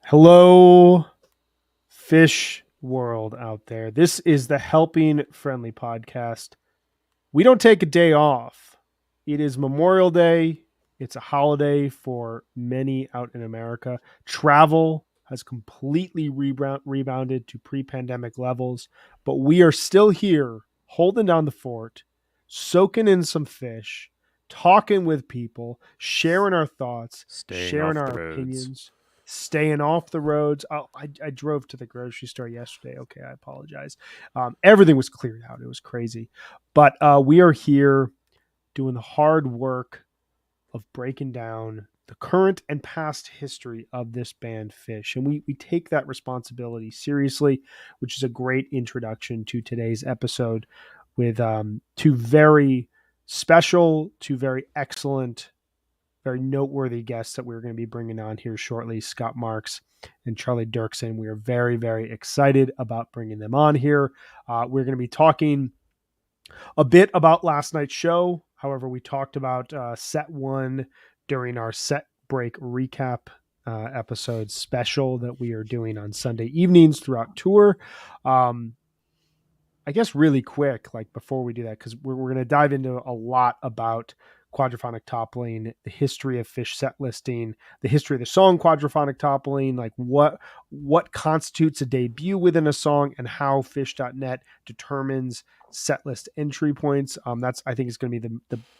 Hello, fish world out there. This is the Helping Friendly podcast. We don't take a day off. It is Memorial Day. It's a holiday for many out in America. Travel has completely rebounded to pre pandemic levels, but we are still here holding down the fort, soaking in some fish, talking with people, sharing our thoughts, Staying sharing off our the roads. opinions, staying off the roads. I drove to the grocery store yesterday. Okay, I apologize. Everything was cleared out. It was crazy. But we are here doing the hard work of breaking down the current and past history of this band Fish. And we take that responsibility seriously, which is a great introduction to today's episode with two very special, two very excellent, very noteworthy guests that we're going to be bringing on here shortly, Scott Marks and Charlie Dirksen. We are very, very excited about bringing them on here. We're going to be talking a bit about last night's show. However, we talked about set one during our set break recap episode special that we are doing on Sunday evenings throughout tour. I guess really quick, like before we do that, because we're going to dive into a lot about quadraphonic toppling, the history of Fish set listing, the history of the song quadraphonic toppling, like what constitutes a debut within a song, and how Fish.net determines set list entry points. That's I think is going to be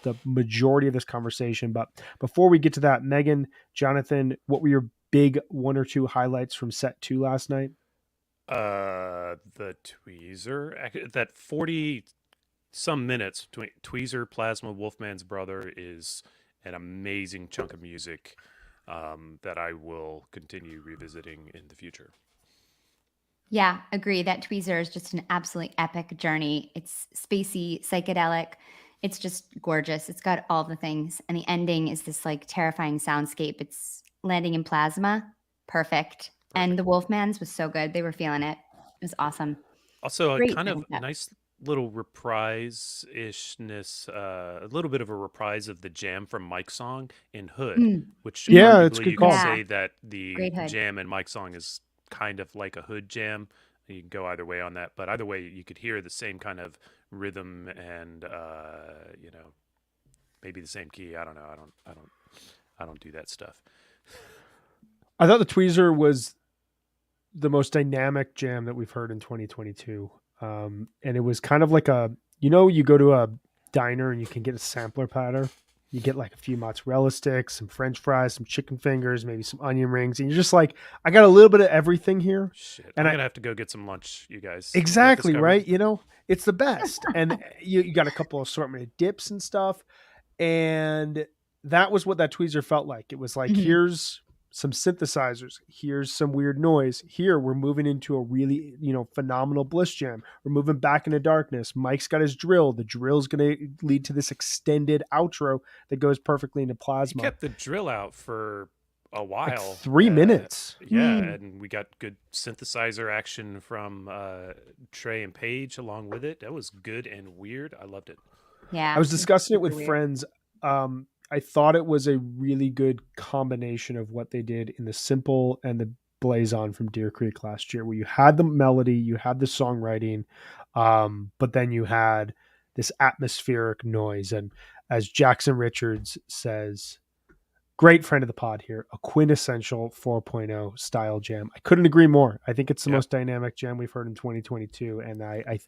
the majority of this conversation. But before we get to that, Megan, Jonathan, what were your big one or two highlights from set two last night? The tweezer, that 40 some minutes between tweezer, Plasma, Wolfman's Brother is an amazing chunk of music that I will continue revisiting in the future. Yeah, agree. That tweezer is just an absolutely epic journey. It's spacey, psychedelic. It's just gorgeous. It's got all the things. And the ending is this like terrifying soundscape. It's landing in plasma. Perfect. And the Wolfmans was so good. They were feeling it. It was awesome. Also, a Great kind of concept. nice little reprise-ishness, a little bit of a reprise of the jam from Mike's song in Hood, Mm, which Yeah, it's a arguably good you could call. yeah, say that the great hood. jam in Mike's song is kind of like a Hood jam. You can go either way on that, but either way, you could hear the same kind of rhythm and maybe the same key. I don't know. I don't do that stuff. I thought the tweezer was the most dynamic jam that we've heard in 2022. And it was kind of like you go to a diner and you can get a sampler platter. You get like a few mozzarella sticks, some French fries, some chicken fingers, maybe some onion rings. And you're just like, I got a little bit of everything here. Shit, And I'm I, gonna have to go get some lunch, you guys. You got this exactly, covered? right. It's the best. And you got a couple of assortment of dips and stuff. And that was what that tweezer felt like. It was like, Mhm. here's some synthesizers, here's some weird noise. Here we're moving into a really, phenomenal bliss jam. We're moving back into darkness. Mike's got his drill. The drill's going to lead to this extended outro that goes perfectly into He plasma. kept the drill out for a Like while. 3 minutes. Yeah, Mm. and we got good synthesizer action from Trey and Paige along with it. That was good and weird. I loved it. Yeah. I was it was discussing it super with weird. friends. I thought it was a really good combination of what they did in the Simple and the Blaze On from Deer Creek last year, where you had the melody, you had the songwriting, but then you had this atmospheric noise. And as Jackson Richards says, great friend of the pod here, a quintessential 4.0 style jam. I couldn't agree more. I think it's the Yeah. most dynamic jam we've heard in 2022, and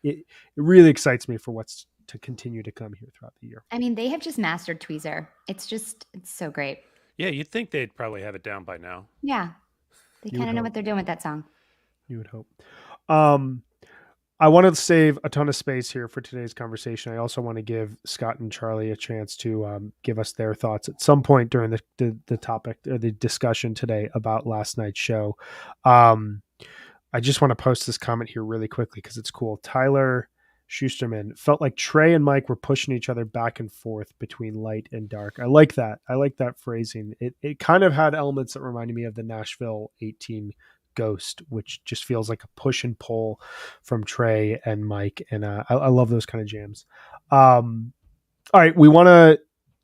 it really excites me for what's to continue to come here throughout the year. I mean, they have just mastered tweezer. It's so great. Yeah, you'd think they'd probably have it down by now. Yeah. They You would kind of know hope. what they're doing with that song. You would hope. I want to save a ton of space here for today's conversation. I also want to give Scott and Charlie a chance to give us their thoughts at some point during the topic or the discussion today about last night's show. I just want to post this comment here really quickly because it's cool. Tyler Schusterman felt like Trey and Mike were pushing each other back and forth between light and dark. I like that. I like that phrasing. It kind of had elements that reminded me of the Nashville 18 Ghost, which just feels like a push and pull from Trey and Mike. And I love those kind of jams. All right. We want to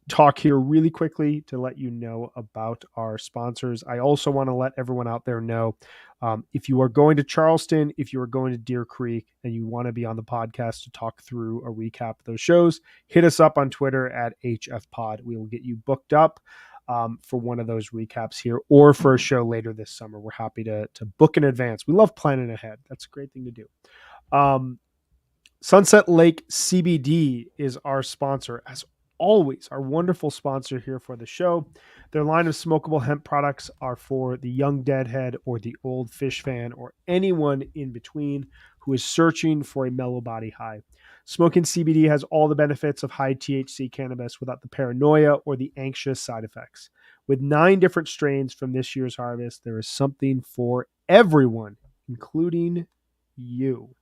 talk here really quickly to let you know about our sponsors. I also want to let everyone out there know, if you are going to Charleston, if you are going to Deer Creek, and you want to be on the podcast to talk through a recap of those shows, hit us up on Twitter at HFPod. We will get you booked up for one of those recaps here, or for a show later this summer. We're happy to book in advance. We love planning ahead. That's a great thing to do. Sunset Lake CBD is our sponsor, as always, our wonderful sponsor here for the show. Their line of smokable hemp products are for the young deadhead or the old fish fan or anyone in between who is searching for a mellow body high. Smoking CBD has all the benefits of high THC cannabis without the paranoia or the anxious side effects. With 9 different strains from this year's harvest, there is something for everyone, including you.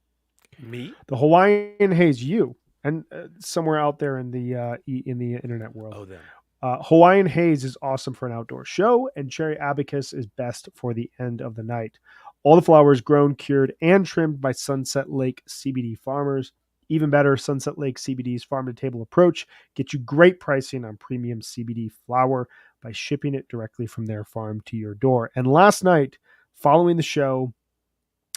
Me? The Hawaiian Haze, you, and somewhere out there in the internet world. Oh, them. Hawaiian Haze is awesome for an outdoor show, and Cherry Abacus is best for the end of the night. All the flowers grown, cured, and trimmed by Sunset Lake CBD farmers. Even better, Sunset Lake CBD's farm-to-table approach gets you great pricing on premium CBD flower by shipping it directly from their farm to your door. And last night, following the show,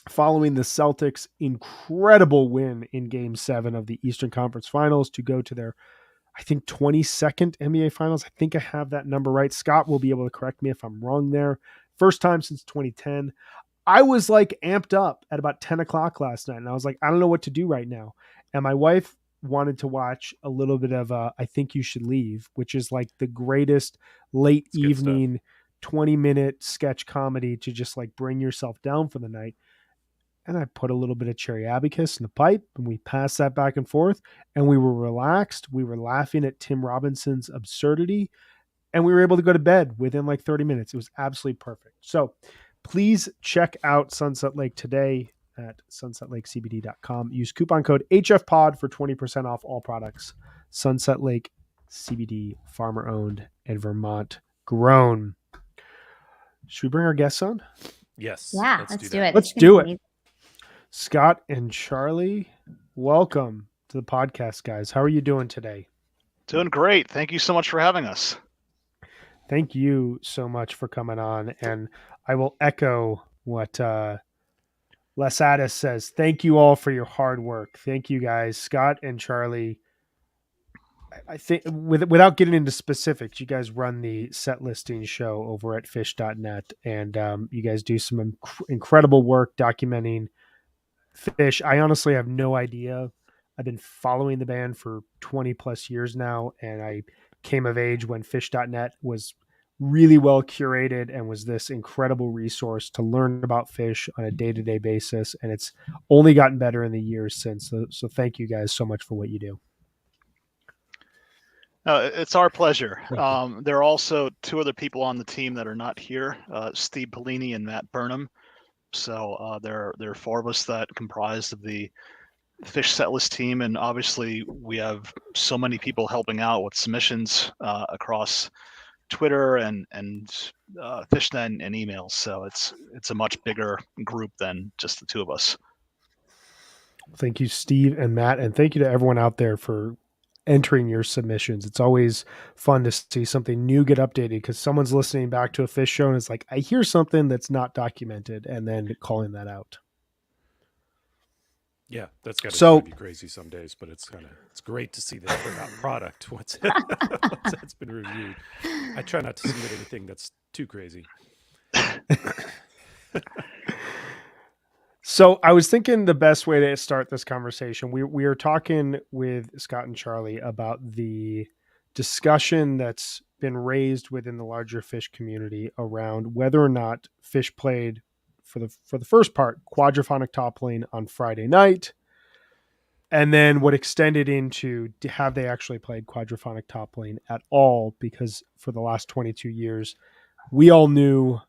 following the Celtics' incredible win in Game 7 of the Eastern Conference Finals to go to their, I think, 22nd NBA Finals. I think I have that number right. Scott will be able to correct me if I'm wrong there. First time since 2010. I was like amped up at about 10 o'clock last night, and I was like, I don't know what to do right now. And my wife wanted to watch a little bit of I Think You Should Leave, which is like the greatest late evening 20-minute sketch comedy to just like bring yourself down for the night. And I put a little bit of Cherry Abacus in the pipe, and we passed that back and forth, and we were relaxed. We were laughing at Tim Robinson's absurdity, and we were able to go to bed within like 30 minutes. It was absolutely perfect. So please check out Sunset Lake today at sunsetlakecbd.com. Use coupon code HFPod for 20% off all products. Sunset Lake CBD, farmer owned and Vermont grown. Should we bring our guests on? Yes. Yeah, let's do it. Let's do it. Scott and Charlie, welcome to the podcast, guys. How are you doing today? Doing great. Thank you so much for having us. Thank you so much for coming on. And I will echo what Les Addis says. Thank you all for your hard work. Thank you, guys. Scott and Charlie, I think without getting into specifics, you guys run the set listing show over at fish.net, and you guys do some incredible work documenting Fish. I honestly have no idea. I've been following the band for 20 plus years now, and I came of age when fish.net was really well curated and was this incredible resource to learn about fish on a day-to-day basis, and it's only gotten better in the years since. So thank you guys so much for what you do. It's our pleasure. There are also 2 other people on the team that are not here, Steve Pellini and Matt Burnham. So there are 4 of us that comprise of the Fish Setlist team, and obviously we have so many people helping out with submissions across Twitter and Fishnet and emails. So it's a much bigger group than just the 2 of us. Thank you, Steve and Matt, and thank you to everyone out there for entering your submissions. It's always fun to see something new get updated because someone's listening back to a fish show and it's like, I hear something that's not documented, and then calling that out. Yeah, that's got to be crazy some days, but it's great to see that product once that's been reviewed. I try not to submit anything that's too crazy. So I was thinking the best way to start this conversation, we are talking with Scott and Charlie about the discussion that's been raised within the larger fish community around whether or not fish played for the first part quadraphonic toppling on Friday night, and then what extended into have they actually played quadraphonic toppling at all, because for the last 22 years we all knew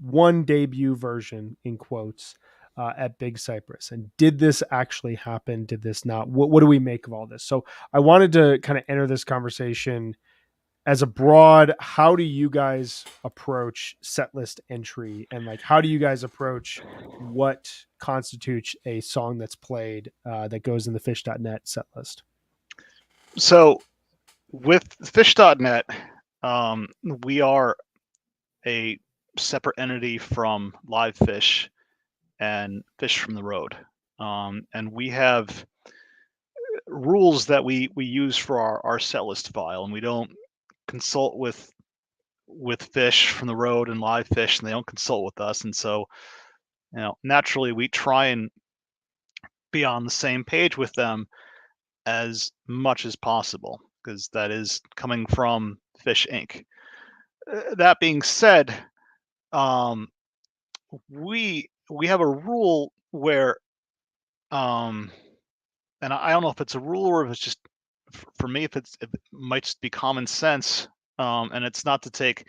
one debut version in quotes at Big Cypress. And did this actually happen? Did this not? What do we make of all this? So I wanted to kind of enter this conversation as a broad, how do you guys approach set list entry? And like, how do you guys approach what constitutes a song that's played that goes in the fish.net set list? So With fish.net, we are a separate entity from Live Fish and Fish from the Road. And we have rules that we use for our set list file, and we don't consult with Fish from the Road and Live Fish, and they don't consult with us. And so, naturally, we try and be on the same page with them as much as possible, because that is coming from Fish Inc. That being said, we have a rule where, and I don't know if it's a rule or if it's just for me, if it might just be common sense, and it's not to take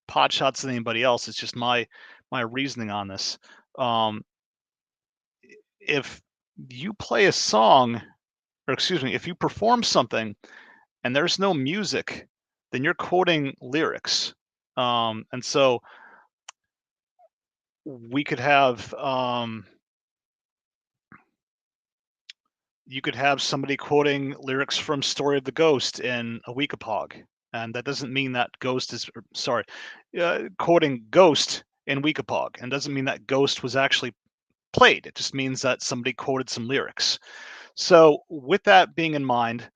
pot shots at anybody else. It's just my reasoning on this. If you play a song, or excuse me, if you perform something and there's no music, then you're quoting lyrics. And so we could have, you could have somebody quoting lyrics from Story of the Ghost in a Weekapog. And that doesn't mean that Ghost is, sorry, quoting Ghost in Weekapog. And doesn't mean that Ghost was actually played. It just means that somebody quoted some lyrics. So with that being in mind,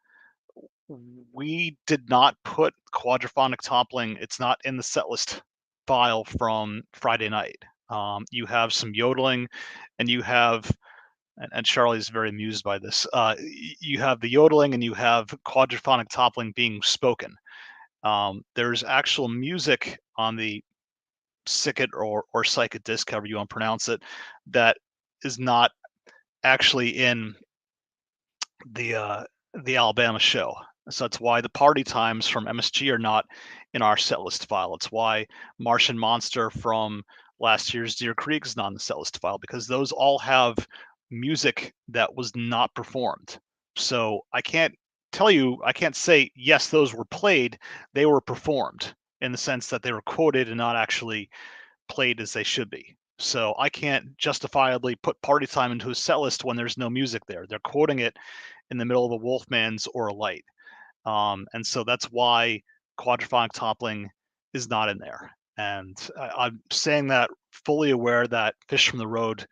we did not put quadraphonic toppling. It's not in the setlist file from Friday night. You have some yodeling, and you have, and Charlie's very amused by this. You have the yodeling, and you have quadraphonic toppling being spoken. There's actual music on the Sicket or Psychic disc, however you want to pronounce it, that is not actually in the Alabama show. So that's why the party times from MSG are not in our setlist file. It's why Martian Monster from last year's Deer Creek is not in the setlist file, because those all have music that was not performed. So I can't tell you, I can't say, yes, those were played. They were performed in the sense that they were quoted and not actually played as they should be. So I can't justifiably put party time into a set list when there's no music there. They're quoting it in the middle of a Wolfman's or a light. And so that's why quadraphonic toppling is not in there. And I'm saying that fully aware that Fish from the Road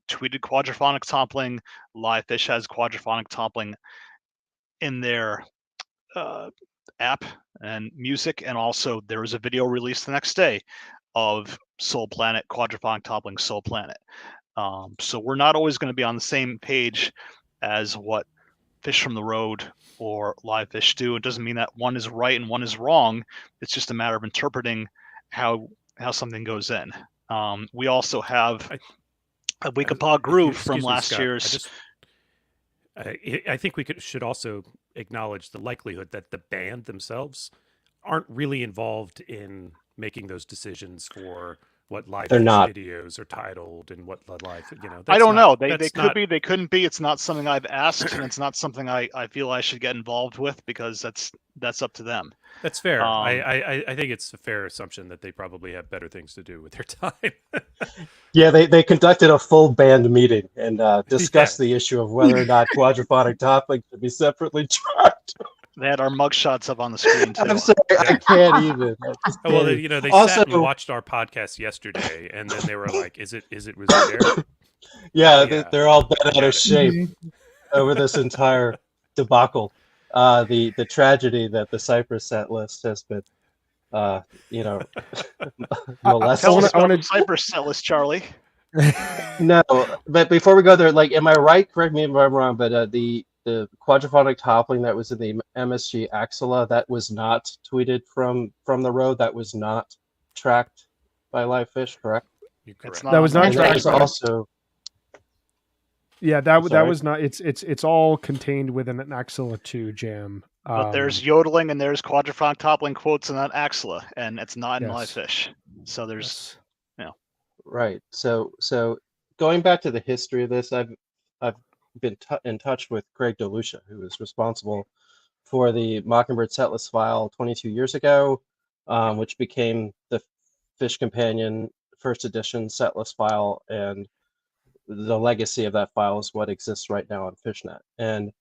tweeted quadraphonic toppling. Live Fish has quadraphonic toppling in their app and music. And also there was a video released the next day of Soul Planet, quadraphonic toppling Soul Planet. So we're not always going to be on the same page as what Fish from the Road or Live Fish do. It doesn't mean that one is right and one is wrong. It's just a matter of interpreting how something goes in. We also have a Weekapog Groove from last year's. I think we should also acknowledge the likelihood that the band themselves aren't really involved in making those decisions for what live videos are titled and what live, I don't know. They could be, they couldn't be. It's not something I've asked, and it's not something I feel I should get involved with, because that's up to them. That's fair. I think it's a fair assumption that they probably have better things to do with their time. Yeah, they conducted a full band meeting and discussed the issue of whether or not quadraphonic toppling should be separately charged. They had our mugshots up on the screen too. I'm sorry, I can't even. Well, they also sat and watched our podcast yesterday, and then they were like, "Was it there?" Yeah, they're all bent out of shape over this entire debacle. The tragedy that the Cypress set list has been, molested. I want to Cypress set list, Charlie. No, but before we go there, am I right? Correct me if I'm wrong, but the quadraphonic toppling that was in the MSG Axilla, that was not tweeted from the road. That was not tracked by Live Fish, correct? That was not tracked. Also, yeah, that was not. It's all contained within an Axilla 2 jam. But there's yodeling and there's quadraphonic toppling quotes in that Axilla, and it's not in Live Fish. So there's, right. So going back to the history of this, I've been in touch with Greg DeLucia, who was responsible for the Mockingbird setlist file 22 years ago, which became the Fish Companion first edition setlist file, and the legacy of that file is what exists right now on Fishnet. And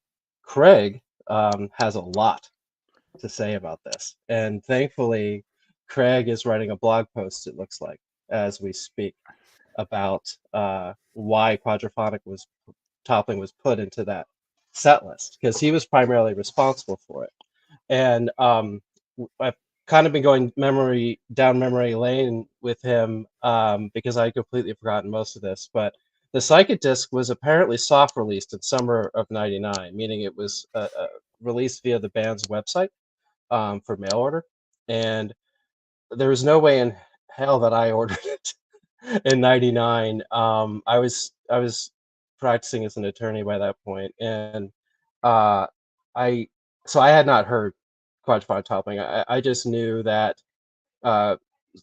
Craig has a lot to say about this. And thankfully, Craig is writing a blog post, it looks like, as we speak, about why toppling was put into that set list, because he was primarily responsible for it. And I've kind of been going down memory lane with him because I completely forgotten most of this. But the Psychic Disc was apparently soft released in summer of '99, meaning it was released via the band's website for mail order. And there was no way in hell that I ordered it in '99. I was practicing as an attorney by that point, and uh, I so I had not heard quadrophonic toppling. I just knew that uh,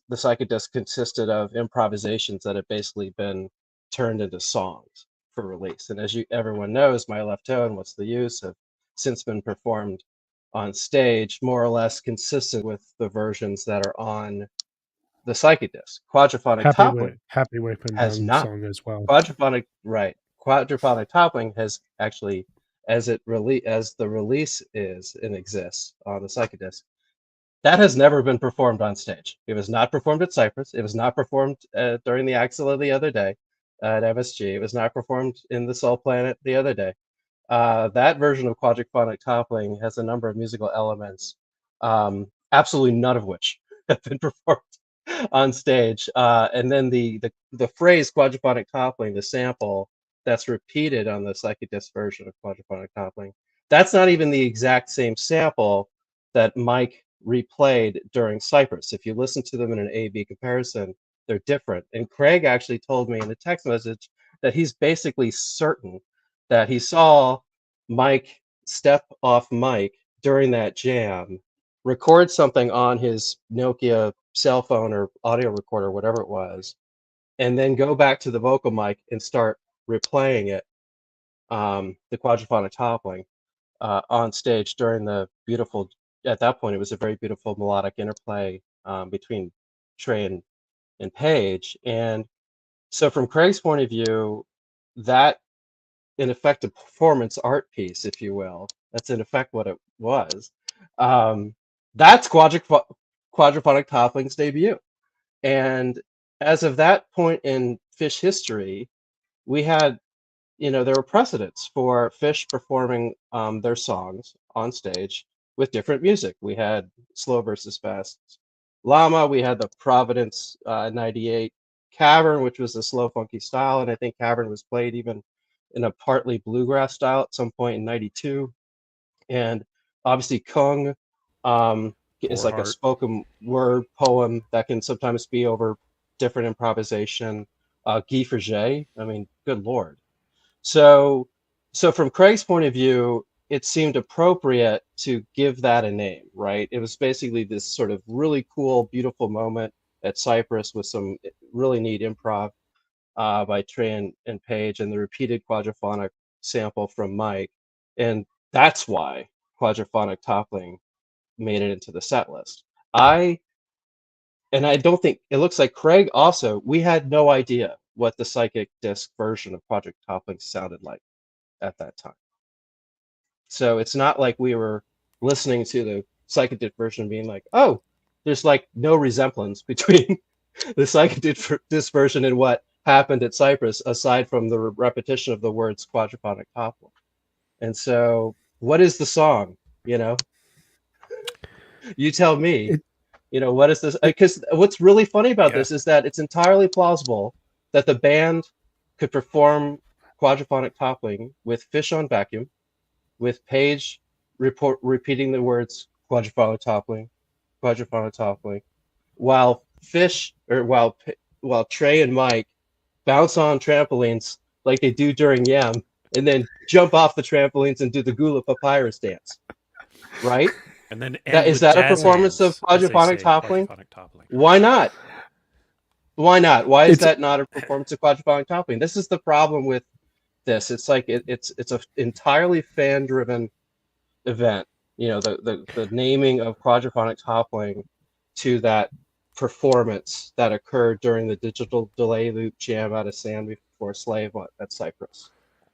the Psychic Disc consisted of improvisations that had basically been turned into songs for release. And as everyone knows, My Left Toe and What's the Use have since been performed on stage, more or less consistent with the versions that are on the Psychic Disc. Quadrophonic toppling Happy Wife and has Bone not. song as well. Quadrophonic toppling has actually, as the release is and exists on the Psychic Disc, that has never been performed on stage. It was not performed at Cypress. It was not performed during the Axilla the other day at MSG. It was not performed in the Soul Planet the other day. That version of quadrophonic toppling has a number of musical elements, absolutely none of which have been performed on stage. And then the phrase quadrophonic toppling, the sample that's repeated on the Psychic Disc version of quadrophonic toppling, that's not even the exact same sample that Mike replayed during Cypress. If you listen to them in an A/B comparison, they're different. And Craig actually told me in a text message that he's basically certain that he saw Mike step off mic during that jam, record something on his Nokia cell phone or audio recorder, whatever it was, and then go back to the vocal mic and start replaying it, the quadrophonic toppling, on stage during the beautiful, at that point, it was a very beautiful melodic interplay between Trey and Page. And so from Craig's point of view, that in effect a performance art piece, if you will. That's in effect what it was. That's quadrophonic toppling's debut. And as of that point in Phish history, we had, there were precedents for Phish performing their songs on stage with different music. We had Slow versus Fast Llama. We had the Providence '98 Cavern, which was a slow, funky style. And I think Cavern was played even in a partly bluegrass style at some point in '92. And obviously Kung is like a Heart. spoken word poem that can sometimes be over different improvisation. Guy Forget, I mean, good Lord. So from Craig's point of view, it seemed appropriate to give that a name, right? It was basically this sort of really cool, beautiful moment at Cypress with some really neat improv by Trey and Page, and the repeated quadrophonic sample from Mike. And that's why quadrophonic toppling made it into the set list. I don't think, it looks like Craig also, we had no idea what the Psychic Disc version of quadrophonic toppling sounded like at that time. So it's not like we were listening to the Psychic Disc version being like, oh, there's like no resemblance between the Psychic Disc version and what happened at Cypress, aside from the repetition of the words quadrophonic toppling. And so, what is the song? You tell me. What is this? Because what's really funny about this is that it's entirely plausible that the band could perform quadrophonic toppling with Phish on vacuum, with Page repeating the words quadrophonic toppling, while while Trey and Mike bounce on trampolines like they do during Yam, and then jump off the trampolines and do the Gula Papyrus dance, right? And then Is that a performance of quadrophonic toppling? Why not? Why is that not a performance of quadrophonic toppling? This is the problem with this. It's like it's an entirely fan-driven event. The naming of quadrophonic toppling to that performance that occurred during the digital delay loop jam out of Sand Before Slave at Cypress.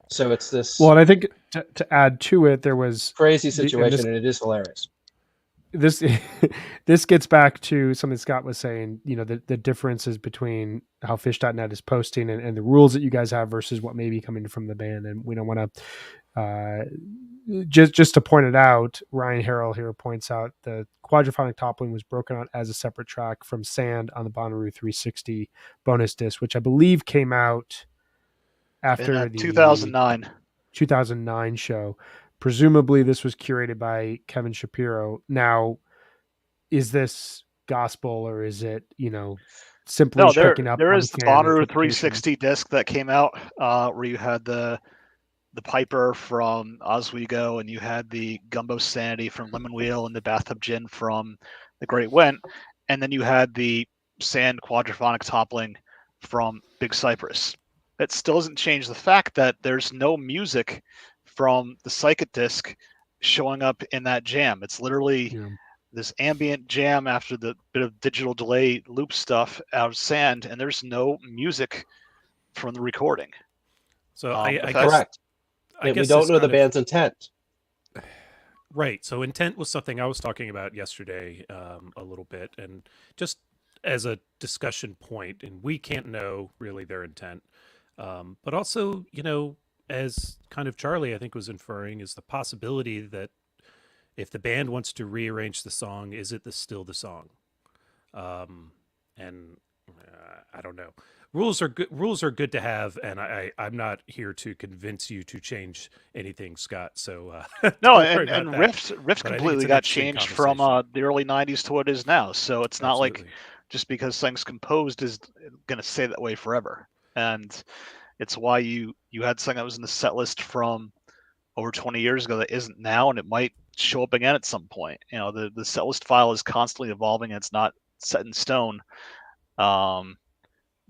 So it's this. Well, and I think to add to it, there was crazy situation, and it is hilarious. this this gets back to something Scott was saying, the differences between how fish.net is posting and the rules that you guys have versus what may be coming from the band. And we don't want to just to point it out, Ryan Harrell here points out the quadraphonic toppling was broken out as a separate track from Sand on the Bonnaroo 360 bonus disc, which I believe came out after the 2009 show. Presumably this was curated by Kevin Shapiro. Now, is this gospel or is it, simply No, picking up there on is the fan Bonnaroo interpretation? 360 disc that came out where you had the Piper from Oswego and you had the Gumbo Sanity from Lemon Wheel and the Bathtub Gin from The Great Went, and then you had the Sand quadraphonic toppling from Big Cypress. It still doesn't change the fact that there's no music from the Psychic disc showing up in that jam. It's literally this ambient jam after the bit of digital delay loop stuff out of Sand, and there's no music from the recording. So I guess, correct. I guess we don't know the band's intent. Right. So intent was something I was talking about yesterday a little bit, and just as a discussion point, and we can't know really their intent, but also, as kind of Charlie I think was inferring, is the possibility that if the band wants to rearrange the song, is it still the song? And I don't know. Rules are good. Rules are good to have, and I'm not here to convince you to change anything, Scott. So no, and Riff completely got changed from the early '90s to what it is now. So it's not like just because something's composed is going to stay that way forever. And it's why you had something that was in the set list from over 20 years ago that isn't now, and it might show up again at some point. The set list file is constantly evolving, and it's not set in stone.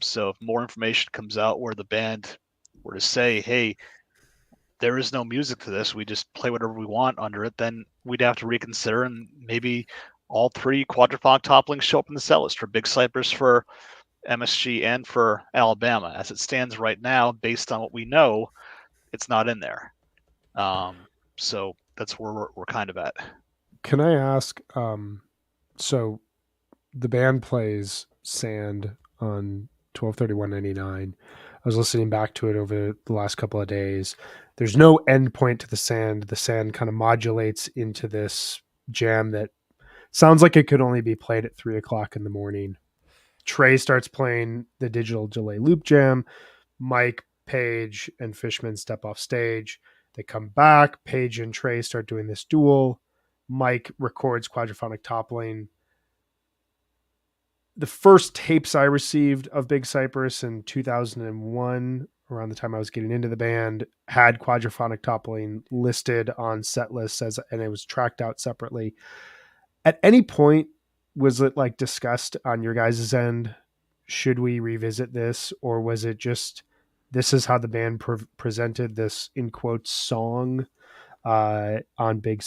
So if more information comes out where the band were to say, hey, there is no music to this, we just play whatever we want under it, then we'd have to reconsider, and maybe all three quadraphonic topplings show up in the set list for Big Cypress, for MSG, and for Alabama. As it stands right now, based on what we know, it's not in there. So that's where we're kind of at. Can I ask, so the band plays Sand on 12/31/99. I was listening back to it over the last couple of days. There's no end point to the Sand. The Sand kind of modulates into this jam that sounds like it could only be played at 3:00 in the morning. Trey starts playing the digital delay loop jam. Mike, Page, and Fishman step off stage. They come back. Page and Trey start doing this duel. Mike records quadraphonic toppling. The first tapes I received of Big Cypress in 2001, around the time I was getting into the band, had quadraphonic toppling listed on set lists and it was tracked out separately. At any point, was it like discussed on your guys' end? Should we revisit this, or was it just this is how the band presented this in quotes song on at Big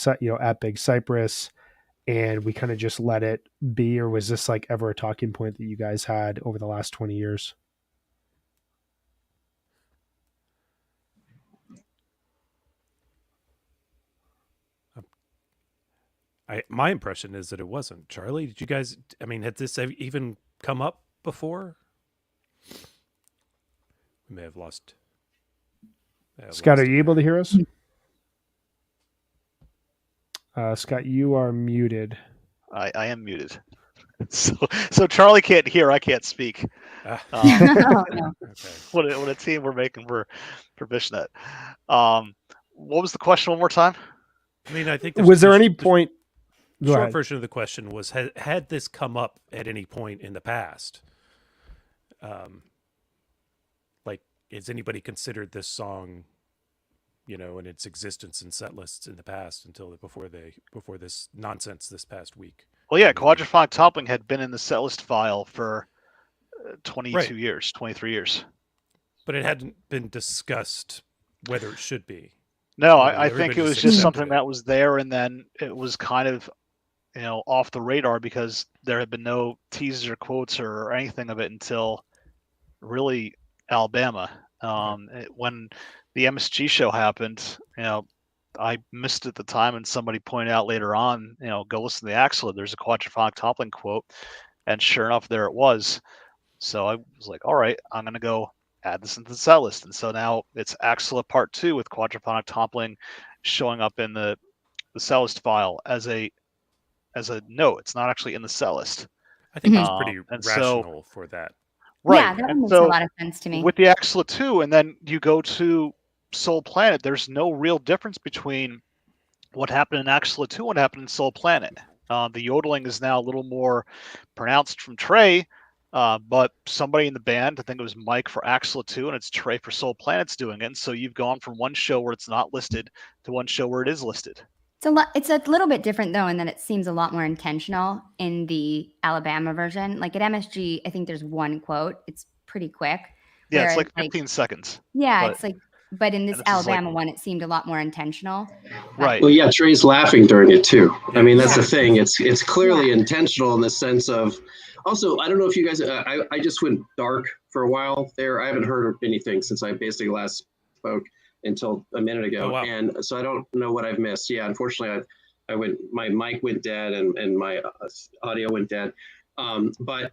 Cypress, and we kind of just let it be? Or was this like ever a talking point that you guys had over the last 20 years? My impression is that it wasn't. Charlie, did you guys, had this even come up before? We may have lost. Scott, are you able to hear us? Scott, you are muted. I am muted. So Charlie can't hear. I can't speak. Okay. What a team we're making for Fishnet. What was the question one more time? I think was there any point? The short version of the question was: had this come up at any point in the past? Has anybody considered this song, in its existence in set lists in the past until before this nonsense this past week? Well, yeah, quadraphonic toppling had been in the set list file for 22 years, 23 years. But it hadn't been discussed whether it should be. No, I think it was just something that was there, and then it was kind of, off the radar because there had been no teasers or quotes or anything of it until really Alabama. When the MSG show happened, I missed it at the time, and somebody pointed out later on, go listen to the Axilla. There's a quadraphonic toppling quote, and sure enough, there it was. So I was like, all right, I'm gonna go add this into the set list. And so now it's Axilla Part 2 with quadraphonic toppling showing up in the set list file as a note. It's not actually in the set list. I think that's pretty and rational for that. Right. Yeah, that and makes so a lot of sense to me. with the Axilla 2, and then you go to Soul Planet, there's no real difference between what happened in Axilla 2 and what happened in Soul Planet. The yodeling is now a little more pronounced from Trey, but somebody in the band, I think it was Mike for Axilla 2, and it's Trey for Soul Planet's doing it. And so you've gone from one show where it's not listed to one show where it is listed. It's a little bit different though, in that it seems a lot more intentional in the Alabama version. Like at MSG, I think there's one quote. It's pretty quick. Yeah, it's like 15 seconds. Yeah, but, it's like, but in this Alabama one, it seemed a lot more intentional. Right. Well, yeah, Trey's laughing during it too. I mean, that's the thing. It's clearly intentional in the sense of. Also, I don't know if you guys. I just went dark for a while there. I haven't heard anything since I basically last spoke until a minute ago, and so I don't know what I've missed. Yeah, unfortunately, I went. My mic went dead, and my audio went dead. But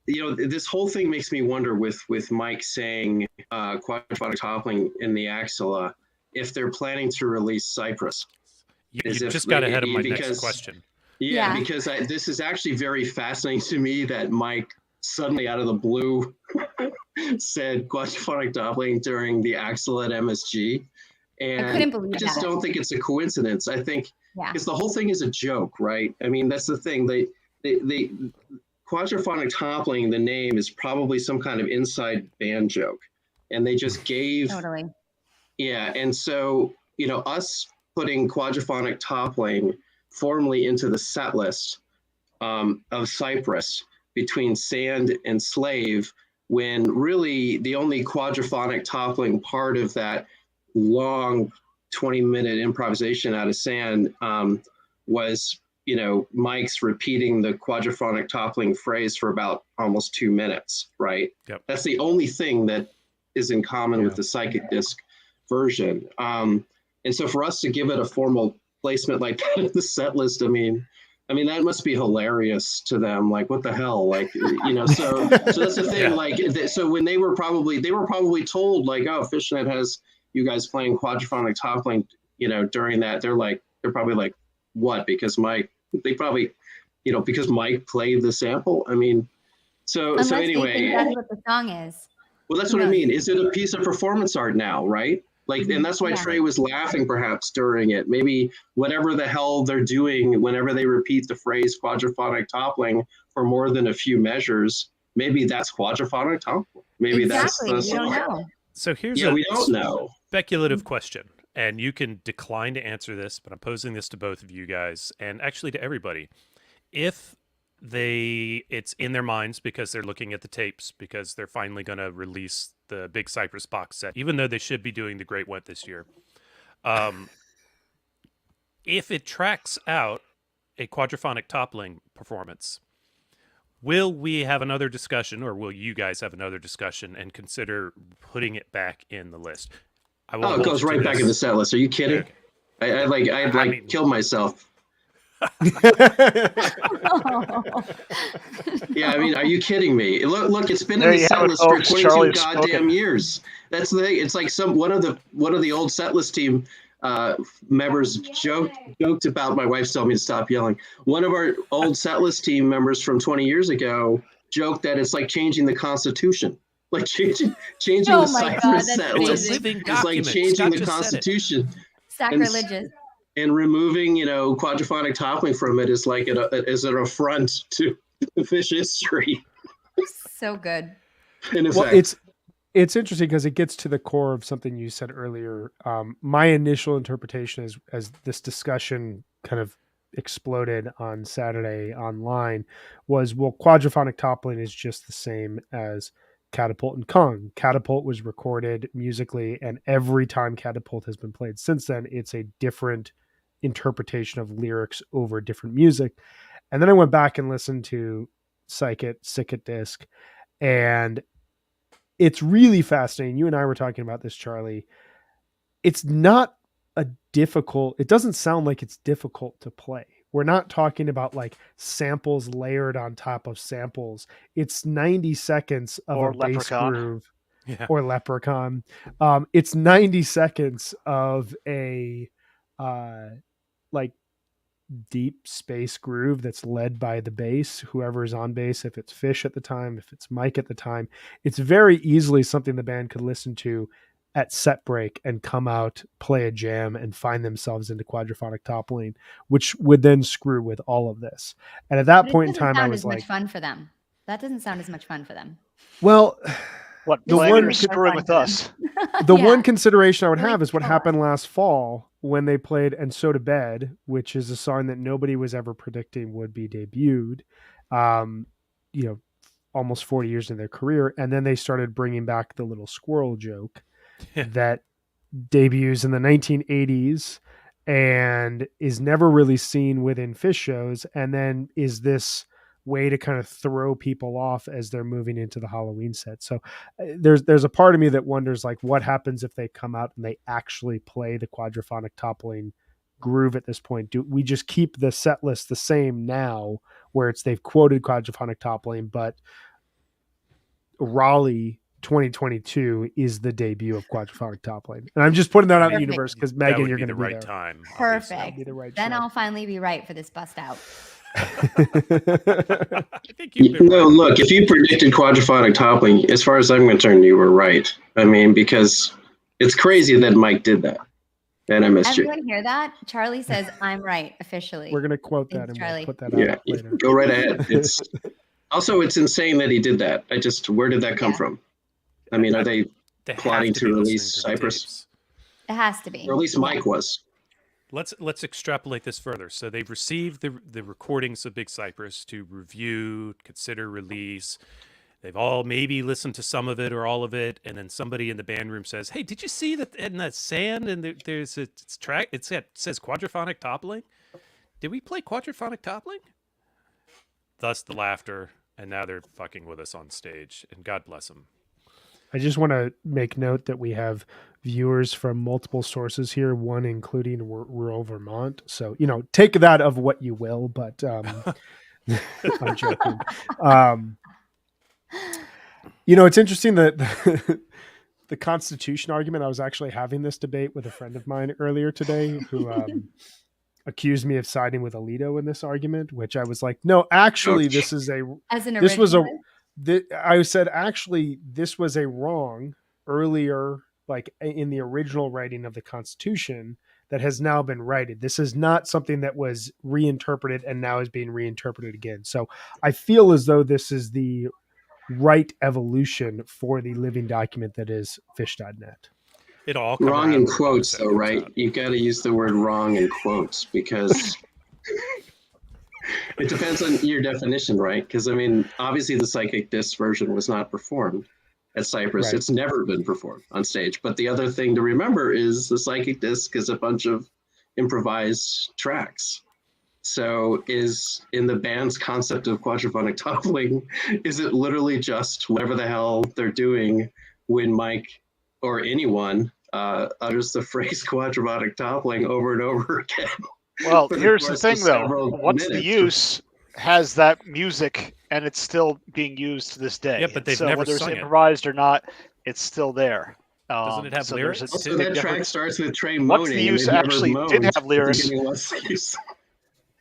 this whole thing makes me wonder with Mike saying quadraphonic toppling in the Axilla, if they're planning to release Cypress. You just got ahead of my next question. Yeah, because this is actually very fascinating to me that Mike suddenly out of the blue said quadraphonic toppling during the Axilla at MSG. And I couldn't believe I just don't think it's a coincidence. I think because the whole thing is a joke, right? I mean, that's the thing. They quadraphonic toppling, the name is probably some kind of inside band joke. And they just gave Yeah, and so us putting quadraphonic toppling formally into the set list of Cypress between Sand and Slave, when really the only quadraphonic toppling part of that long 20-minute improvisation out of Sand was Mike's repeating the quadraphonic toppling phrase for about almost 2 minutes, right? Yep. That's the only thing that is in common with the Psychic Disc version. And so for us to give it a formal placement like that in the set list, I mean that must be hilarious to them. Like, what the hell? Like, so that's the thing. Like, so when they were probably told like, oh, Fishnet has you guys playing quadraphonic toppling, during that, they're probably like, what? Because Mike played the sample. I mean, so anyway, that's what the song is. Well, that's what I mean. Is it a piece of performance art now, right? Like, and that's why Trey was laughing perhaps during it. Maybe whatever the hell they're doing whenever they repeat the phrase quadraphonic toppling for more than a few measures, maybe that's quadraphonic toppling. Maybe that's we don't know. So here's we don't know. Speculative question, and you can decline to answer this, but I'm posing this to both of you guys and actually to everybody. If it's in their minds because they're looking at the tapes, because they're finally going to release the big Cypress box set, even though they should be doing the Great Went this year. If it tracks out a quadraphonic toppling performance, will we have another discussion, or will you guys have another discussion and consider putting it back in the list? It goes right back in the set list. Are you kidding? Okay. I'd kill myself. Yeah, I mean, are you kidding me? Look, it's been in the set list for 22 goddamn years. That's the thing. It's like one of the old set list team members joked about. My wife's telling me to stop yelling. One of our old set list team members from 20 years ago joked that it's like changing the Constitution. Like changing the Cypress set list. It's like changing the Constitution. Sacrilegious. And removing, quadraphonic toppling from it is like is an affront to Fish history. So good. Well, it's interesting because it gets to the core of something you said earlier. My initial interpretation is, as this discussion kind of exploded on Saturday online, was, well, quadraphonic toppling is just the same as Catapult and Kong. Catapult was recorded musically, and every time Catapult has been played since then, it's a different interpretation of lyrics over different music. And then I went back and listened to Psychic Disc, and it's really fascinating. You and I were talking about this, Charlie. It's not a difficult. It doesn't sound like it's difficult to play. We're not talking about like samples layered on top of samples. It's 90 seconds of Or a bass Leprechaun. groove Yeah. or Leprechaun. It's 90 seconds of a like deep space groove that's led by the bass, whoever is on bass, if it's Fish at the time, if it's Mike at the time. It's very easily something the band could listen to at set break and come out, play a jam, and find themselves into quadraphonic toppling, which would then screw with all of this. And at that But it point in doesn't time, I sound was as like, much fun for them. That doesn't sound as much fun for them. well, What, The playing one or could- screwing with us? the Yeah. one consideration I would Like have is what co-op. happened last fall when they played And So to Bed, which is a song that nobody was ever predicting would be debuted, you know, almost 40 years in their career. And then they started bringing back the little squirrel joke that debuts in the 1980s and is never really seen within Fish shows, and then is this way to kind of throw people off as they're moving into the Halloween set. So there's a part of me that wonders like what happens if they come out and they actually play the quadraphonic toppling groove at this point. Do we just keep the set list the same now where it's they've quoted quadraphonic toppling, but Raleigh 2022 is the debut of quadraphonic toppling? And I'm just putting that out in the Perfect. universe because That Megan, would you're be going to the be right there. time. Perfect. That'd be the right Then show. I'll finally be right for this bust out. I think you've been No, right. look, if you predicted quadraphonic toppling, as far as I'm concerned, you were right. I mean, because it's crazy that Mike did that. And I missed you. Everyone hear that? Charlie says, I'm right, officially. We're going to quote that Thanks, and Charlie. we'll put that Yeah, out later. go right ahead. It's also it's insane that he did that. Where did that come Yeah. from? I mean, are they They have plotting to to be release listening to the Cypress? tapes. It has to be. Or at least Mike was. Let's extrapolate this further. So they've received the recordings of Big Cypress to review, consider release. They've all maybe listened to some of it or all of it, and then somebody in the band room says, "Hey, did you see that in that sand? And there's a track. It says quadraphonic toppling. Did we play quadraphonic toppling?" Thus the laughter, and now they're fucking with us on stage. And God bless them. I just want to make note that we have viewers from multiple sources here, one including rural Vermont. So, take that of what you will, but I'm joking. It's interesting that the Constitution argument, I was actually having this debate with a friend of mine earlier today who accused me of siding with Alito in this argument, which I was like, no, actually, this is As an this was originalist? I said, actually, this was a wrong earlier, like in the original writing of the Constitution that has now been righted. This is not something that was reinterpreted and now is being reinterpreted again. So I feel as though this is the right evolution for the living document that is fish.net. It'll all come Wrong around in when the bonus quotes, set though, comes right? out. You've got to use the word wrong in quotes because it depends on your definition, right? Because, I mean, obviously the Psychic Disc version was not performed at Cypress. Right. It's never been performed on stage. But the other thing to remember is the Psychic Disc is a bunch of improvised tracks. So is in the band's concept of quadraphonic toppling, is it literally just whatever the hell they're doing when Mike or anyone utters the phrase quadraphonic toppling over and over again? Well, For the here's the course thing, of though. several Once the minutes. use has that music, and it's still being used to this day. Yeah, but they've so never whether it's sung it. improvised or not, it's still there. Doesn't it have so there's lyrics? Also, they've that never- track starts with Trey Once moaning. the use and they've never actually did moaned have at the lyrics- beginning of What's the Use.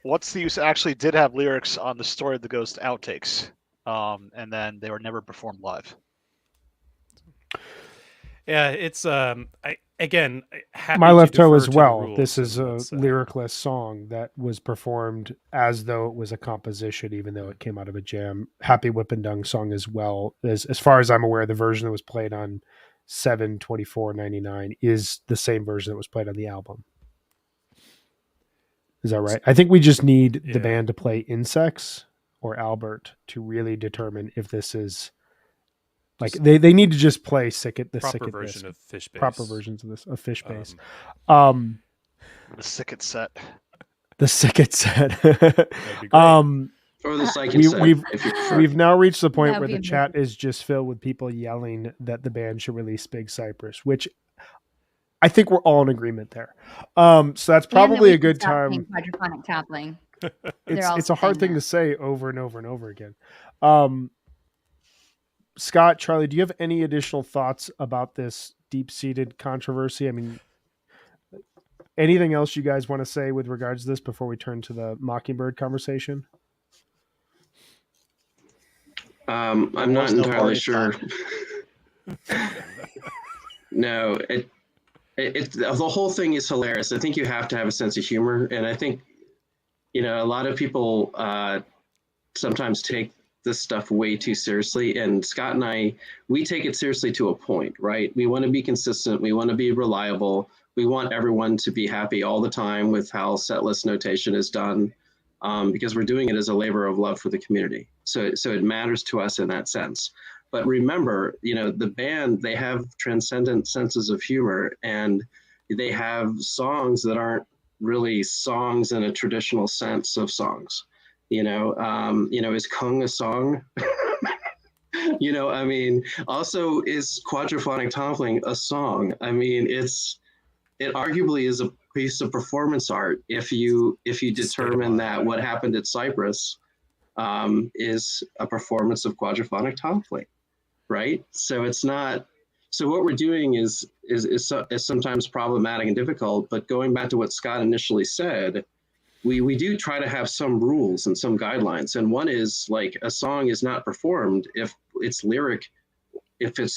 What's the Use actually did have lyrics on the Story of the Ghost outtakes, and then they were never performed live. Yeah, it's again. Happy My to Left Toe defer as to the well. rules This is and a what's, lyricless song that was performed as though it was a composition, even though it came out of a jam. Happy Whippendung song as well. As far as I'm aware, the version that was played on 7/24/99 is the same version that was played on the album. Is that right? I think we just need Yeah. the band to play Insects or Albert to really determine if this is like Just they need to just play Sick at proper version of Fish Base. proper versions of this of Fish Base. Um, The Sicket set. The Sicket set. That'd be great. Or the Psychic we, set, we've if you prefer. we've now reached the point That where would the be chat is just filled with people yelling that the band should release Big Cypress, which I think we're all in agreement there. So that's And that probably we a should good stop saying time. quadraphonic toppling. They're It's also a hard saying thing to that. say over and over and over again. Scott, Charlie, do you have any additional thoughts about this deep-seated controversy? I mean, anything else you guys want to say with regards to this before we turn to the Mockingbird conversation? I'm There not was no entirely party sure. time. No, the whole thing is hilarious. I think you have to have a sense of humor, and I think a lot of people sometimes take this stuff way too seriously. And Scott and I, we take it seriously to a point, right? We want to be consistent. We want to be reliable. We want everyone to be happy all the time with how set list notation is done, because we're doing it as a labor of love for the community. So it matters to us in that sense. But remember, the band, they have transcendent senses of humor, and they have songs that aren't really songs in a traditional sense of songs. Is Kung a song? I mean, also is quadraphonic toppling a song? I mean, it arguably is a piece of performance art if you determine that what happened at Cyprus is a performance of quadraphonic toppling, right? So it's not. So what we're doing is sometimes problematic and difficult. But going back to what Scott initially said, we do try to have some rules and some guidelines. And one is like a song is not performed if it's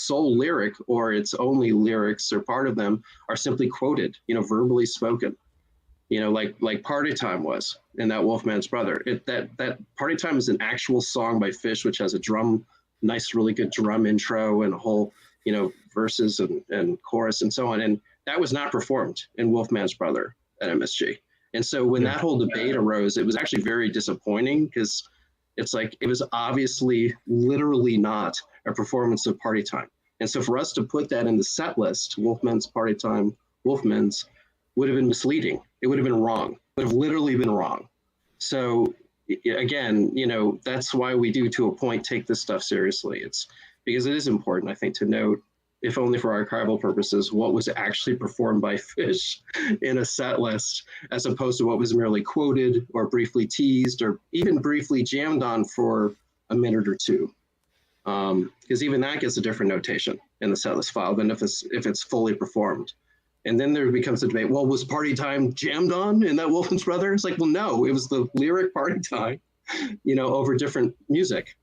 sole lyric or it's only lyrics or part of them are simply quoted, verbally spoken, like Party Time was in that Wolfman's Brother. That Party Time is an actual song by Fish, which has a nice, really good drum intro and a whole, verses and chorus and so on. And that was not performed in Wolfman's Brother at MSG. And so when that whole debate arose, it was actually very disappointing because it's like it was obviously literally not a performance of Party Time. And so for us to put that in the set list, Wolfman's Party Time, Wolfman's, would have been misleading. It would have been wrong. It would have literally been wrong. So again, that's why we do to a point take this stuff seriously. It's because it is important, I think, to note, if only for archival purposes, what was actually performed by Fish in a set list, as opposed to what was merely quoted or briefly teased or even briefly jammed on for a minute or two. Because even that gets a different notation in the set list file than if it's fully performed. And then there becomes a debate, well, was Party Time jammed on in that Wolfman's Brother? It's like, well, no, it was the lyric Party Time, over different music,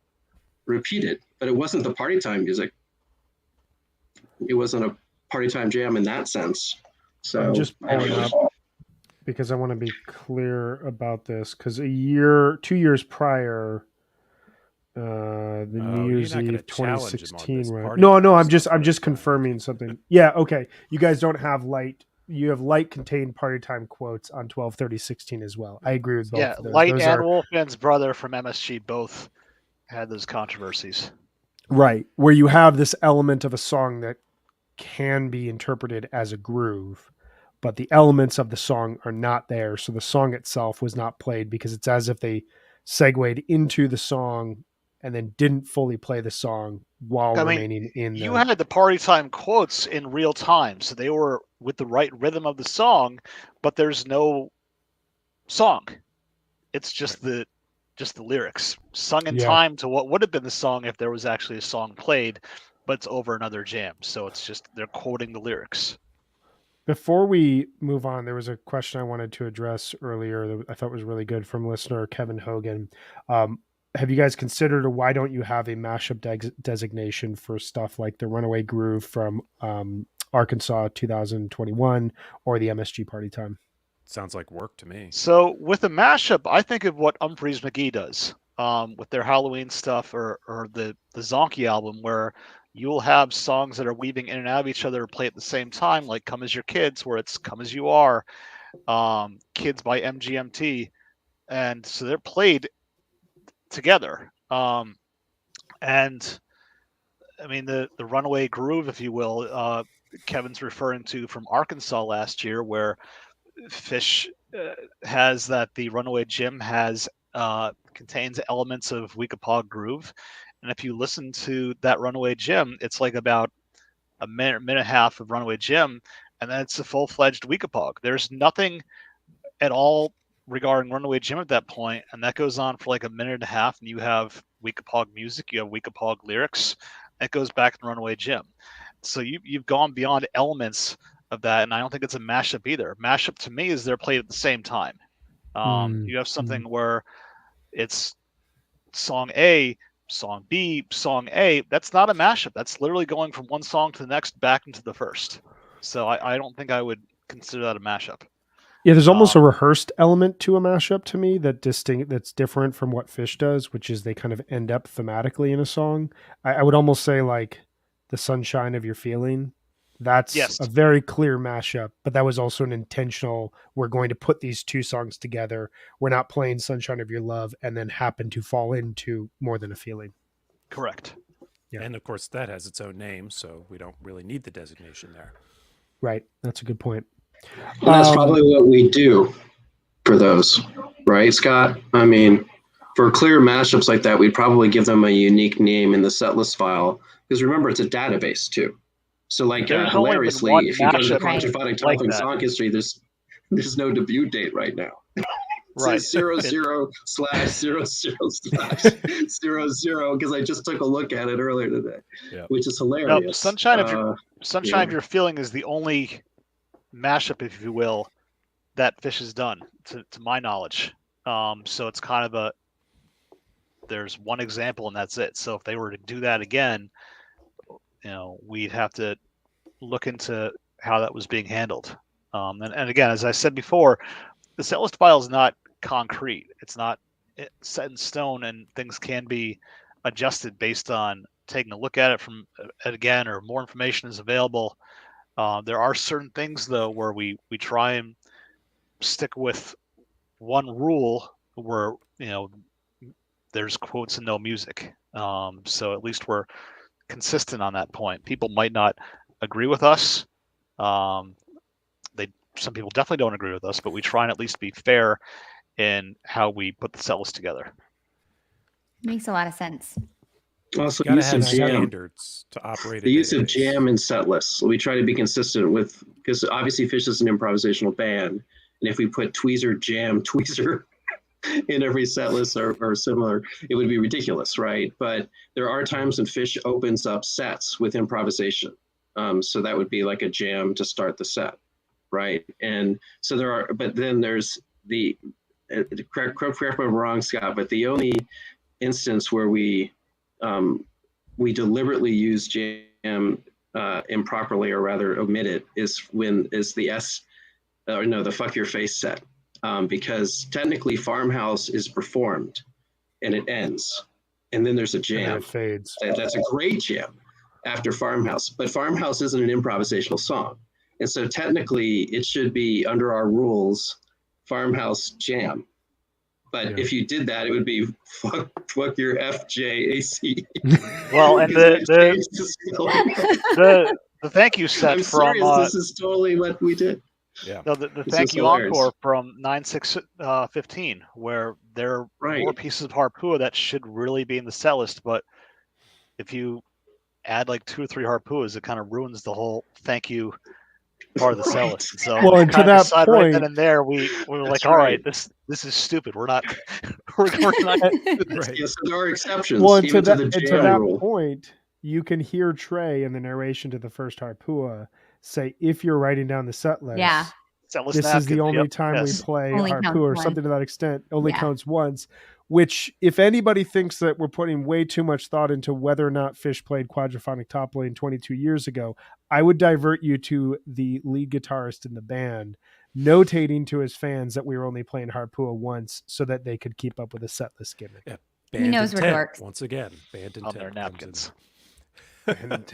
repeated. But it wasn't the Party Time music. It wasn't a Party Time jam in that sense. So I'm just pulling up because I want to be clear about this, because 2 years prior, the New Year's Eve 2016, right? No, I'm just confirming something. Yeah, okay. You guys don't have light. You have light contained Party Time quotes on 12/30/16 as well. I agree with both of those. Light those and Wolfman's Brother from MSG both had those controversies. Right, where you have this element of a song that can be interpreted as a groove, but the elements of the song are not there. So the song itself was not played because it's as if they segued into the song and then didn't fully play the song while remaining in you had the Party Time quotes in real time, so they were with the right rhythm of the song, but there's no song. It's just the lyrics sung in time to what would have been the song if there was actually a song played, but it's over another jam. So it's just they're quoting the lyrics. Before we move on, there was a question I wanted to address earlier that I thought was really good from listener Kevin Hogan. Have you guys considered, or why don't you have a mashup designation for stuff like the Runaway Groove from Arkansas 2021 or the MSG Party Time? Sounds like work to me. So with a mashup, I think of what Umphreys McGee does with their Halloween stuff or the Zonky album, where you'll have songs that are weaving in and out of each other play at the same time, like Come As Your Kids, where it's Come As You Are, Kids by MGMT. And so they're played together. And I mean, the Runaway Groove, if you will, Kevin's referring to from Arkansas last year, where Fish has that the Runaway Jim contains elements of Weekapaug groove. And if you listen to that Runaway Jim, it's like about a minute and a half of Runaway Jim. and then it's a full-fledged Weekapog. There's nothing at all regarding Runaway Jim at that point, and that goes on for like a minute and a half, and you have Weekapog music, you have Weekapog lyrics, that goes back to Runaway Jim. So you've gone beyond elements of that, and I don't think it's a mashup either. Mashup to me is they're played at the same time. You have something where it's song A, song B, song A. That's not a mashup. That's literally going from one song to the next back into the first. So I don't think I would consider that a mashup. Yeah, there's almost a rehearsed element to a mashup to me that's different from what Fish does, which is they kind of end up thematically in a song. I would almost say like The Sunshine of Your Feeling. That's a very clear mashup, but that was also an intentional, we're going to put these two songs together. We're not playing Sunshine of Your Love and then happen to fall into More Than a Feeling. Correct. Yeah. And of course that has its own name, so we don't really need the designation there. Right. That's a good point. And that's probably what we do for those, right, Scott? I mean, for clear mashups like that, we'd probably give them a unique name in the setlist file, because remember, it's a database too. So, like, hilariously, if you go to the Quadraphonic Toppling Song History, there's no debut date right now. It says 00/00/00, because I just took a look at it earlier today, which is hilarious. No, Sunshine of Your Feeling is the only mashup, if you will, that Fish has done, to my knowledge. So it's kind of there's one example and that's it. So if they were to do that again, we'd have to look into how that was being handled. And again, as I said before, the setlist file is not concrete. It's not set in stone, and things can be adjusted based on taking a look at it from again, or more information is available. There are certain things though where we try and stick with one rule where there's quotes and no music. So at least we're consistent on that point. People might not agree with us. Some people definitely don't agree with us, but we try and at least be fair in how we put the set list together. Makes a lot of sense. Also, gotta use have of jam standards to operate. The use of jam in set lists. We try to be consistent with, because obviously Fish is an improvisational band, and if we put tweezer, jam, tweezer in every set list or similar, it would be ridiculous, right? But there are times when Fish opens up sets with improvisation. So that would be like a jam to start the set, right? And so there are, but then there's correct me if I'm wrong, Scott, but the only instance where we deliberately use jam improperly, or rather omit it, is the Fuck Your Face set. Because technically Farmhouse is performed and it ends, and then there's a jam. And it fades. That's a great jam after Farmhouse, but Farmhouse isn't an improvisational song. And so technically it should be, under our rules, Farmhouse jam. But if you did that, it would be fuck your FJAC. Well, and the thank you set I'm from serious, this is totally what we did. Yeah. No, the thank you encore from 9/6/15, where there are more pieces of Harpua that should really be in the set list, but if you add like 2 or 3 Harpuas, it kind of ruins the whole thank you part of the set list. So well, and to that point, right then and there, we were like, all right, this is stupid. We're not we're not right. Yes, there are exceptions. Well, and to that point, you can hear Trey in the narration to the first Harpua say, if you're writing down the set list, this is the only time we play Harpua, or something to that extent. Only counts once. Which, if anybody thinks that we're putting way too much thought into whether or not Fish played Quadraphonic Toppling 22 years ago, I would divert you to the lead guitarist in the band notating to his fans that we were only playing Harpua once so that they could keep up with the set list gimmick. Yeah, he knows we're dorks. Once again, band on their napkins. On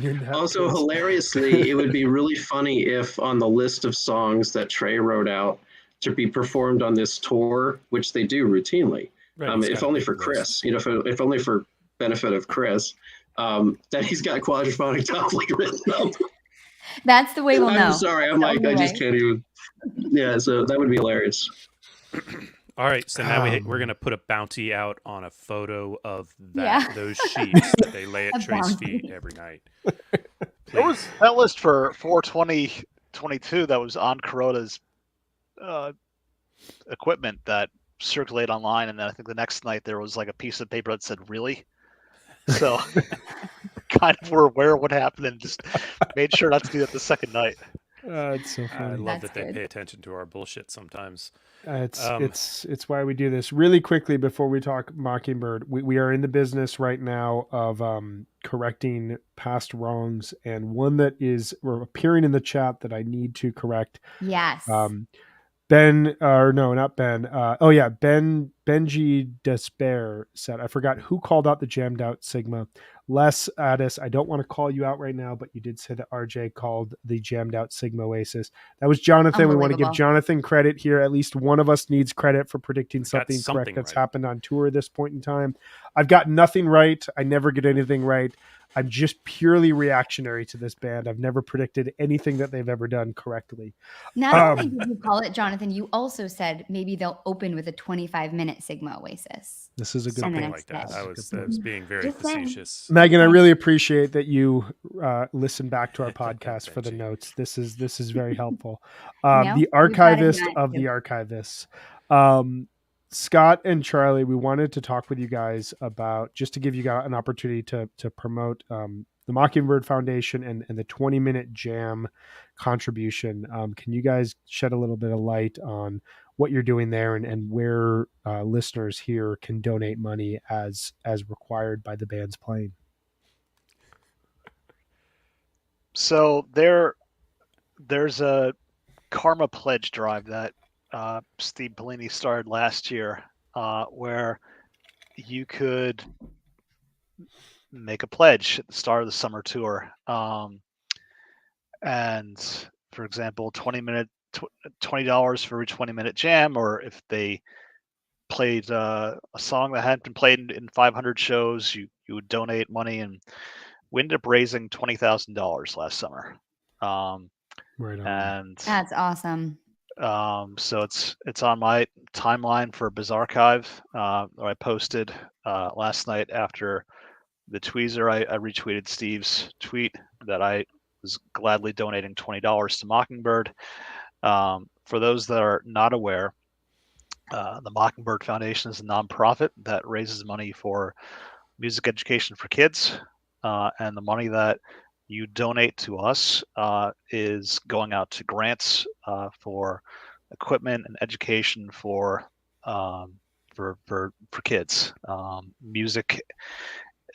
your napkins. Also, hilariously, it would be really funny if on the list of songs that Trey wrote out to be performed on this tour, which they do routinely, if only for Chris, if only for benefit of Chris, that he's got Quadraphonic Toppling written up. That's the way we'll know. I'm sorry, I just can't even. Yeah, so that would be hilarious. All right, so now we're going to put a bounty out on a photo of those sheets that they lay at Trey's feet every night. There was Please. that list for 4/20/22 that was on Kuroda's equipment that circulate online, and then I think the next night there was like a piece of paper that said "really." So kind of were aware of what happened and just made sure not to do that the second night. It's so I funny. love That's that they good. pay attention to our bullshit sometimes. It's Um, it's why we do this. Really quickly before we talk Mockingbird, we are in the business right now of correcting past wrongs, and one that is appearing in the chat that I need to correct. Yes. Ben, or no, not Ben. Oh yeah, Benji Despair said, I forgot who called out the jammed out Sigma. Les Addis, I don't want to call you out right now, but you did say that RJ called the jammed out Sigma Oasis. That was Jonathan. We want to give Unbelievable. Jonathan credit here. At least one of us needs credit for predicting got something something correct that's right. happened on tour at this point in time. I've got nothing right. I never get anything right. I'm just purely reactionary to this band. I've never predicted anything that they've ever done correctly. Not only did you call it, Jonathan, you also said maybe they'll open with a 25-minute Sigma Oasis. This is a good And the Something point. next like that. day. I was being very Just saying. facetious. Megan, I Okay. really appreciate that you listen back to our podcast for the Benji. notes. This is very helpful. No, The we've got it archivist down, of too. the archivists. Scott and Charlie, we wanted to talk with you guys about, just to give you guys an opportunity to promote the Mockingbird Foundation and the 20-minute jam contribution. Can you guys shed a little bit of light on what you're doing there and where listeners here can donate money as required by the band's playing? So there's a Karma Pledge drive that Steve Bellini started last year, where you could make a pledge at the start of the summer tour. And for example, $20 for each 20-minute jam, or if they played a song that hadn't been played in 500 shows, you would donate money, and we ended up raising $20,000 last summer. Right on. And That's awesome. so it's on my timeline for BizArchive. I posted last night after the tweezer. I retweeted Steve's tweet that I was gladly donating $20 to Mockingbird. For those that are not aware, the Mockingbird Foundation is a nonprofit that raises money for music education for kids, and the money that you donate to us is going out to grants for equipment and education for kids. Music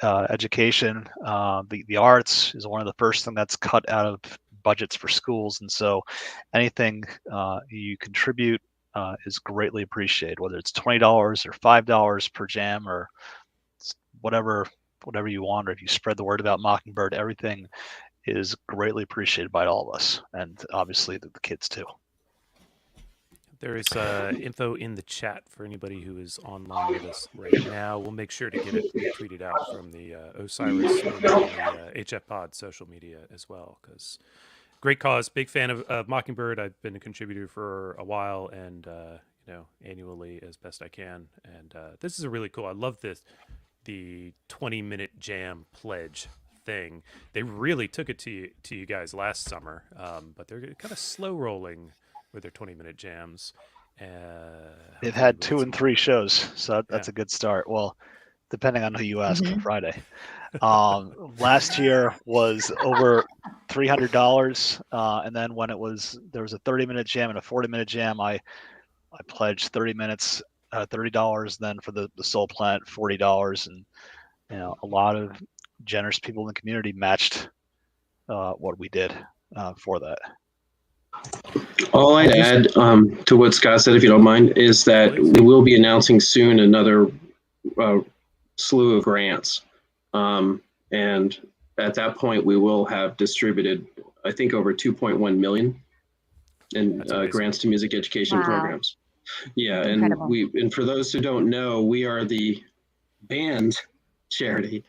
education, the arts is one of the first thing that's cut out of budgets for schools, and so anything you contribute is greatly appreciated, whether it's $20 or $5 per jam or whatever you want, or if you spread the word about Mockingbird, everything is greatly appreciated by all of us, and obviously the kids too. There is info in the chat for anybody who is online with us right now. We'll make sure to get it retweeted out from the Osiris over on the HFPod social media as well, because great cause. Big fan of Mockingbird. I've been a contributor for a while, and annually as best I can. And this is a really cool. I love the 20-minute jam pledge thing. They really took it to you guys last summer, but they're kind of slow rolling with their 20-minute jams. They've had 2 and 3 shows, so that's a good start. Well, depending on who you ask on Friday. Last year was over $300, and then when there was a 30-minute jam and a 40-minute jam, I pledged 30 minutes, $30. Then for the Soul Planet, $40, and a lot of generous people in the community matched what we did for that. All I'd add to what Scott said, if you don't mind, is that we will be announcing soon another slew of grants. And at that point, we will have distributed, I think, over 2.1 million in grants to music education programs. Yeah, Incredible. and for those who don't know, we are the band charity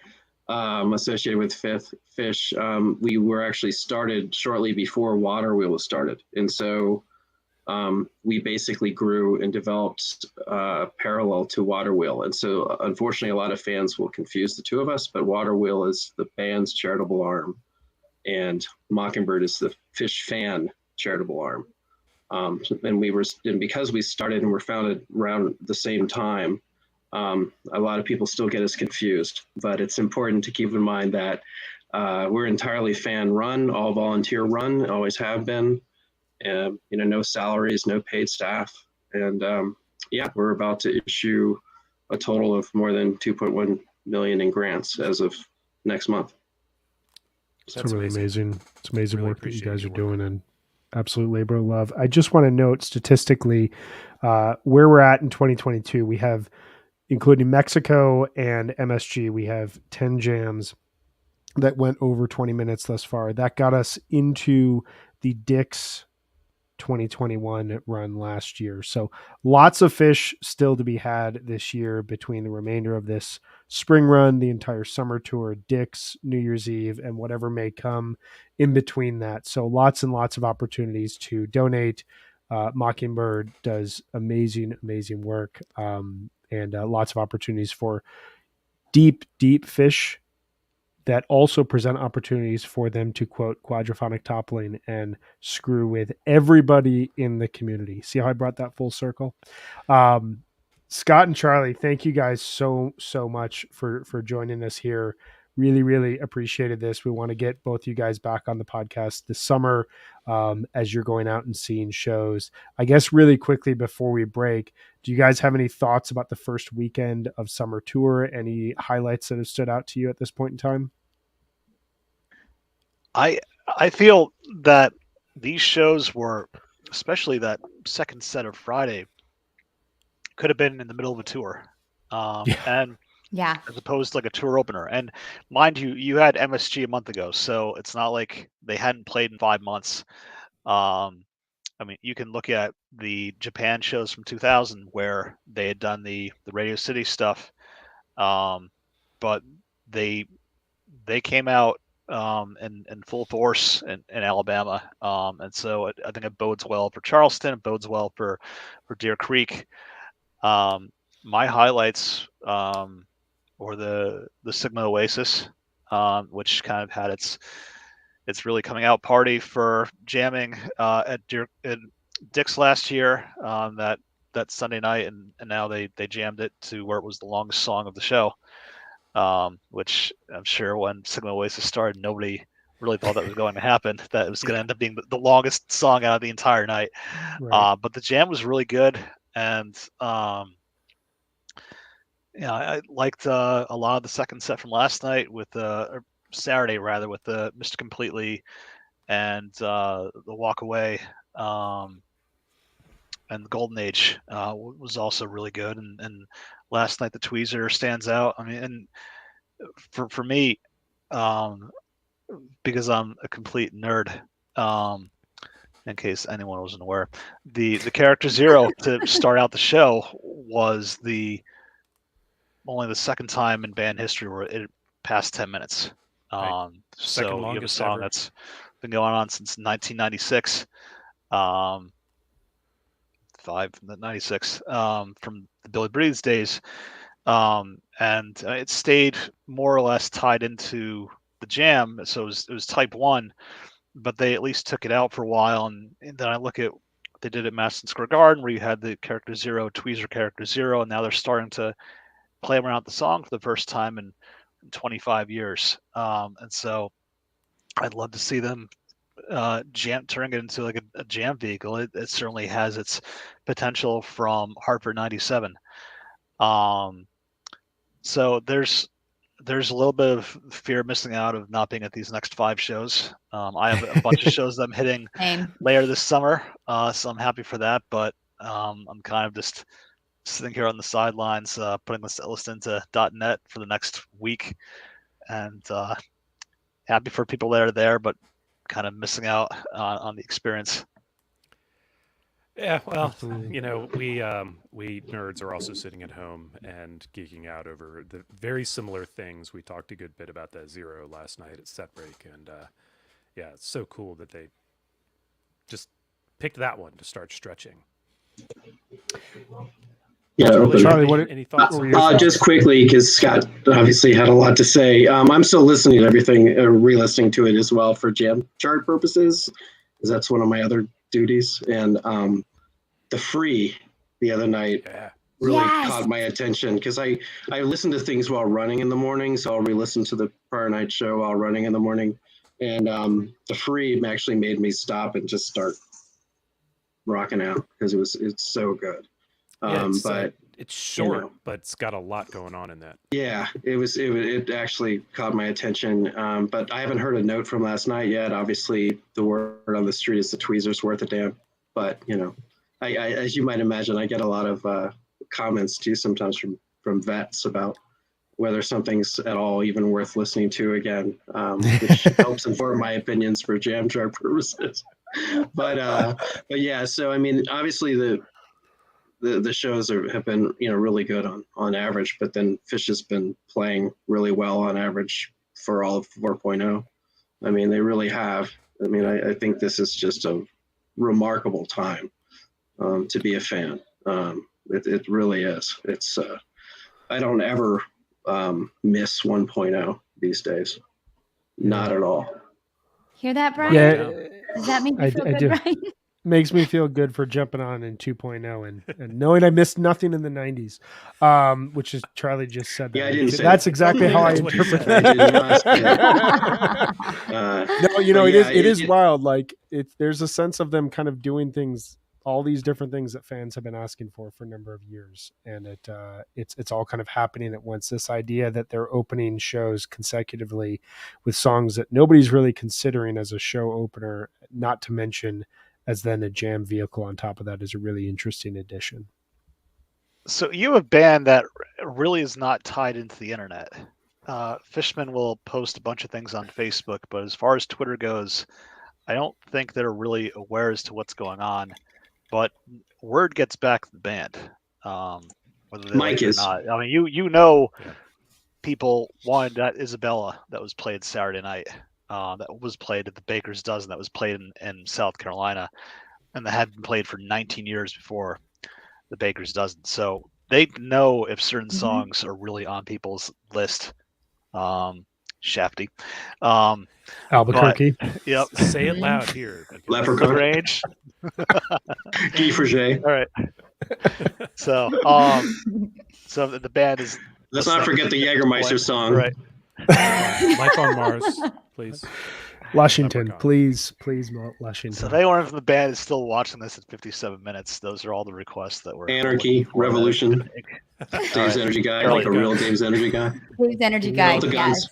associated with Fish. We were actually started shortly before Waterwheel was started. And so we basically grew and developed parallel to Waterwheel. And so unfortunately, a lot of fans will confuse the two of us, but Waterwheel is the band's charitable arm and Mockingbird is the fish fan charitable arm. And because we started and were founded around the same time, a lot of people still get us confused. But it's important to keep in mind that we're entirely fan run, all volunteer run, always have been. No salaries, no paid staff, and we're about to issue a total of more than 2.1 million in grants as of next month. It's really amazing. It's amazing Really work that you appreciate guys are your doing, and absolute labor of love. I just want to note statistically where we're at in 2022. We have, including Mexico and MSG, we have 10 jams that went over 20 minutes thus far. That got us into the Dick's 2021 run last year. So lots of fish still to be had this year between the remainder of this spring run, the entire summer tour, Dick's, New Year's Eve, and whatever may come in between that. So lots and lots of opportunities to donate. Mockingbird does amazing, amazing work, and lots of opportunities for deep, deep fish that also present opportunities for them to quote quadraphonic toppling and screw with everybody in the community. See how I brought that full circle? Scott and Charlie, thank you guys so much for joining us here. Really, really appreciated this. We want to get both you guys back on the podcast this summer as you're going out and seeing shows. I guess really quickly before we break, do you guys have any thoughts about the first weekend of summer tour? Any highlights that have stood out to you at this point in time? I feel that these shows were, especially that second set of Friday, could have been in the middle of a tour, and Yeah. as opposed to like a tour opener. And mind you, you had MSG a month ago, so it's not like they hadn't played in 5 months. I mean, you can look at the Japan shows from 2000 where they had done the Radio City stuff, but they came out in full force in Alabama, and so I think it bodes well for Charleston. It bodes well for Deer Creek. My highlights were the Sigma Oasis, which kind of had its really coming out party for jamming at Dick's last year, that Sunday night, and now they jammed it to where it was the longest song of the show, which I'm sure when Sigma Oasis started, nobody really thought that was going to happen, that it was going to end up being the longest song out of the entire night. Right. But the jam was really good, and I liked a lot of the second set from last night with or Saturday rather, with the Mr. Completely and the Walk Away, and the Golden Age was also really good. And last night the Tweezer stands out. I mean, and for me, because I'm a complete nerd, in case anyone wasn't aware, the character Zero to start out the show was only the second time in band history where it passed 10 minutes. Right. Second So you have a longest song ever. that's been going on since 1996, 96, from the Billy Breathes days. And it stayed more or less tied into the jam. So it was type 1, but they at least took it out for a while. And then I look at what they did at Madison Square Garden, where you had the character Zero, Tweezer character Zero, and now they're starting to play around the song for the first time in 25 years. And so I'd love to see them turning it into like a jam vehicle. It certainly has its potential from Hartford 97. So there's a little bit of fear of missing out of not being at these next 5 shows. I have a bunch of shows that I'm hitting Same. later this summer, so I'm happy for that. But I'm kind of just sitting here on the sidelines, putting this list into .net for the next week, and happy for people that are there, but kind of missing out on the experience. Yeah, well, Absolutely. we nerds are also sitting at home and geeking out over the very similar things. We talked a good bit about that Zero last night at Set Break, and yeah, it's so cool that they just picked that one to start stretching. Yeah, Charlie, open. Charlie, any thoughts? what were your thoughts? Just quickly, because Scott obviously had a lot to say. I'm still listening to everything, re-listening to it as well for jam chart purposes, because that's one of my other duties. And the free the other night Yeah. really Yes. caught my attention, because I listen to things while running in the morning, so I'll re-listen to the prior night show while running in the morning. And the free actually made me stop and just start rocking out, because it's so good. Yeah, But it's short, know. but it's got a lot going on in that. yeah, it actually caught my attention. But I haven't heard a note from last night yet. Obviously, the word on the street is the tweezer's worth a damn. But I as you might imagine, I get a lot of comments too sometimes from vets about whether something's at all even worth listening to again, which helps inform my opinions for jam jar purposes. But yeah, so I mean, obviously the shows have been really good on average, but then Fish has been playing really well on average for all of 4.0. I mean, they really have. I mean, I think this is just a remarkable time to be a fan. It really is. It's I don't ever miss 1.0 these days. Not at all. Hear that, Brian? Yeah, Does that make you feel good, do. Brian? Makes me feel good for jumping on in 2.0 and knowing I missed nothing in the 90s, which is Charlie just said that. Yeah, I didn't say That's that. exactly how I That's what he interpret said. I did not say No, but yeah, it is wild. Like there's a sense of them kind of doing things, all these different things that fans have been asking for a number of years, and it's all kind of happening at once. This idea that they're opening shows consecutively with songs that nobody's really considering as a show opener, not to mention as then a jam vehicle on top of that, is a really interesting addition. So you have a band that really is not tied into the internet. Fishman will post a bunch of things on Facebook, but as far as Twitter goes, I don't think they're really aware as to what's going on. But word gets back to the band, whether they Mike like it is. or not. I mean, you know, Yeah. people wanted that Isabella that was played Saturday night, that was played at the Baker's Dozen, that was played in South Carolina, and that had been played for 19 years before the Baker's Dozen. So they know if certain songs are really on people's list. Shafty. Albuquerque. Yep. Say it loud here. Leprechaun. Range. Guy Forget. All right. So the band is. Let's not forget the Jägermeister song. Right. Life on Mars, please. Washington, Leprechaun. please, Washington. So if anyone from the band is still watching this at 57 minutes, those are all the requests that were. Anarchy, Revolution. Dave's Energy Guy, like a real Dave's Energy Guy. Dave's Energy Guy. Melt the guns.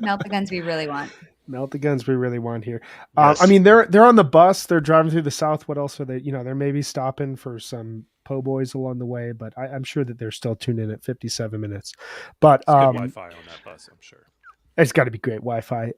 Melt the guns we really want. Melt the guns we really want here. Yes. I mean, they're on the bus. They're driving through the South. What else are they? They're maybe stopping for some po' boys along the way, but I'm sure that they're still tuned in at 57 minutes. But It's good Wi-Fi on that bus, I'm sure. It's got to be great Wi-Fi.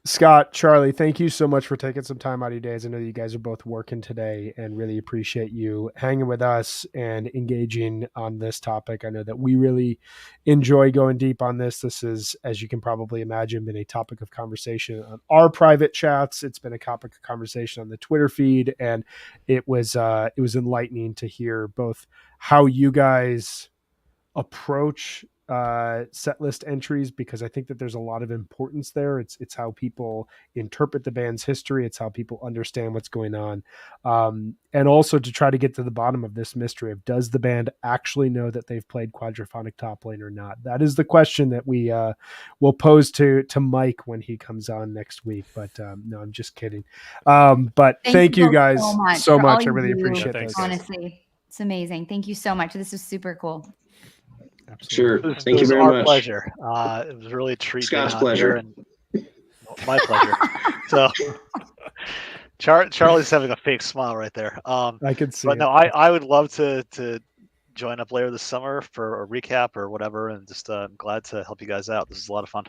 Scott, Charlie, thank you so much for taking some time out of your days. I know you guys are both working today, and really appreciate you hanging with us and engaging on this topic. I know that we really enjoy going deep on this. This is, as you can probably imagine, been a topic of conversation on our private chats. It's been a topic of conversation on the Twitter feed, and it was enlightening to hear both how you guys approach set list entries, because I think that there's a lot of importance there. It's how people interpret the band's history. It's how people understand what's going on. And also to try to get to the bottom of this mystery of, does the band actually know that they've played quadraphonic top lane or not? That is the question that we will pose to Mike when he comes on next week. But no, I'm just kidding. But thank you guys so much. I really appreciate this. Honestly, it's amazing. Thank you so much. This is super cool. Absolutely. Sure. Thank you very our much. Pleasure. It was really a treat. Scott's being on pleasure. here, and my pleasure. So Charlie's having a fake smile right there. I could see. But no, I would love to join up later this summer for a recap or whatever, and just I'm glad to help you guys out. This is a lot of fun.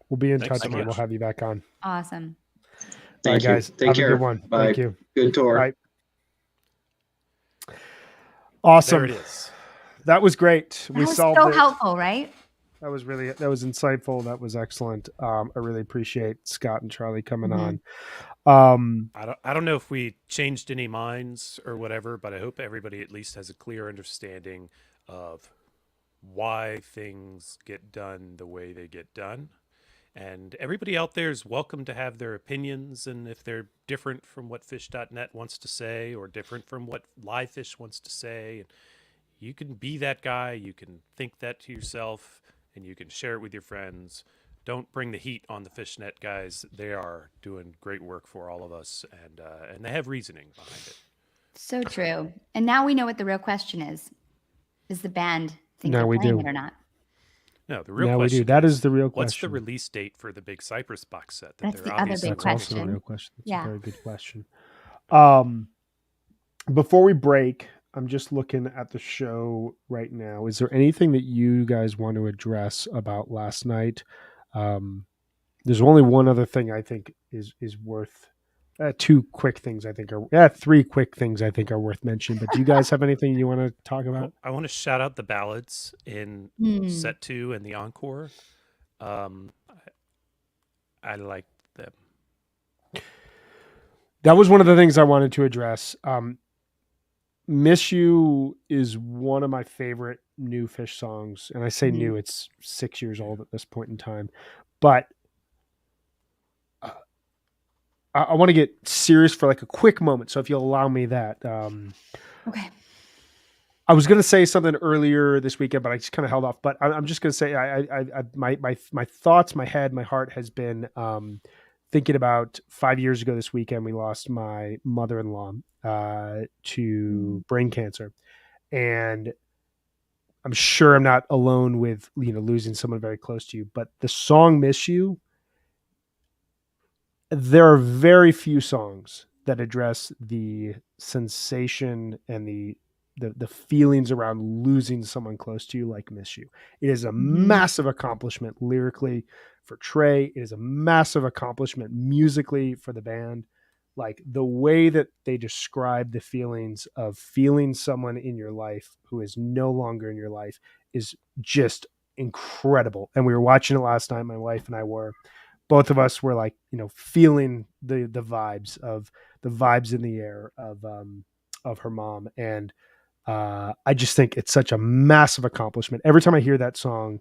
We'll be in Thanks touch so again. We'll much. have you back on. Awesome. Thank Bye, you. guys. Take Have care. a good one. Bye. Thank you. Good tour. Bye. Awesome. There it is. That was great. That was so helpful, right? That was insightful. That was excellent. I really appreciate Scott and Charlie coming Mhm. on. I don't know if we changed any minds or whatever, but I hope everybody at least has a clear understanding of why things get done the way they get done. And everybody out there is welcome to have their opinions. And if they're different from what fish.net wants to say or different from what Livefish wants to say, you can be that guy. You can think that to yourself and you can share it with your friends. Don't bring the heat on the fishnet guys. They are doing great work for all of us, and they have reasoning behind it. So true. And now we know what the real question is. Does the band think Now they're we playing do. it or not? No, the real Now we do. question That is the real what's the question. release date for the big Cypress box set that That's they're the other obviously big That's working also a on? real question. That's Yeah. a very good question. Before we break, I'm just looking at the show right now. Is there anything that you guys want to address about last night? There's only one other thing I think is worth. Two quick things I think are three quick things I think are worth mentioning. But do you guys have anything you want to talk about? I want to shout out the ballads in Hmm. set 2 and the encore. I like them. That was one of the things I wanted to address. Miss You is one of my favorite new Fish songs. And I say Mhm. new, it's 6 years old at this point in time. But I want to get serious for like a quick moment. So if you'll allow me that. Okay. I was going to say something earlier this weekend, but I just kind of held off. But I'm just going to say, my thoughts, my head, my heart has been thinking about 5 years ago this weekend. We lost my mother-in-law to brain cancer, and I'm sure I'm not alone with losing someone very close to you. But the song "Miss You," there are very few songs that address the sensation and the feelings around losing someone close to you like Miss You. It is a massive accomplishment lyrically for Trey. It is a massive accomplishment musically for the band. Like the way that they describe the feelings of feeling someone in your life who is no longer in your life is just incredible. And we were watching it last night, my wife and I were. Both of us were like, feeling the vibes in the air of her mom. And I just think it's such a massive accomplishment. Every time I hear that song,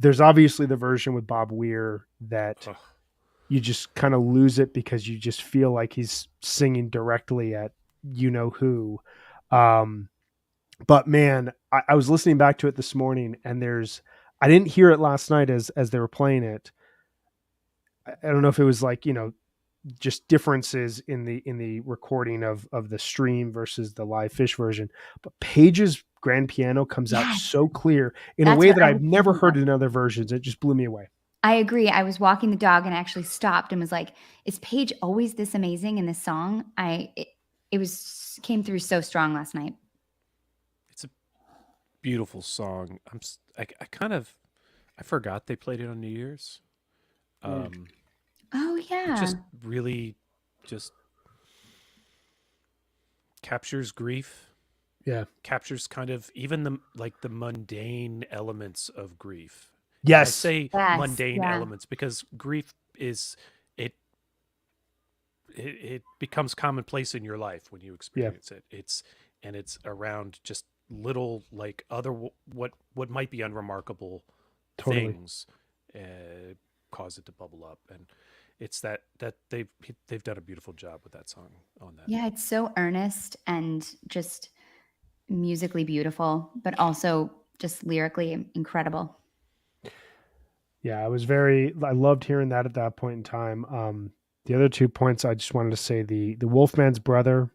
there's obviously the version with Bob Weir that Ugh. you just kind of lose it because you just feel like he's singing directly at who. But man, I was listening back to it this morning, and I didn't hear it last night as they were playing it. I don't know if it was like just differences in the recording of the stream versus the live Fish version, but Paige's grand piano comes out Yes. so clear in a That's way what that I I've was never thinking heard of. in other versions. It just blew me away. I agree. I was walking the dog and actually stopped and was like, "Is Paige always this amazing in this song?" It came through so strong last night. It's a beautiful song. I forgot they played it on New Year's. Oh It yeah. just really just captures grief, Yeah. captures kind of even the mundane elements of grief. I Yes. say Yes. mundane Yeah. elements because grief is it it becomes commonplace in your life when you experience it. It's around just little like other what might be unremarkable Totally. things cause it to bubble up, and it's that they've done a beautiful job with that song on that. Yeah, it's so earnest and just musically beautiful, but also just lyrically incredible. Yeah, I loved hearing that at that point in time. The other 2 points I just wanted to say, the Wolfman's Brother,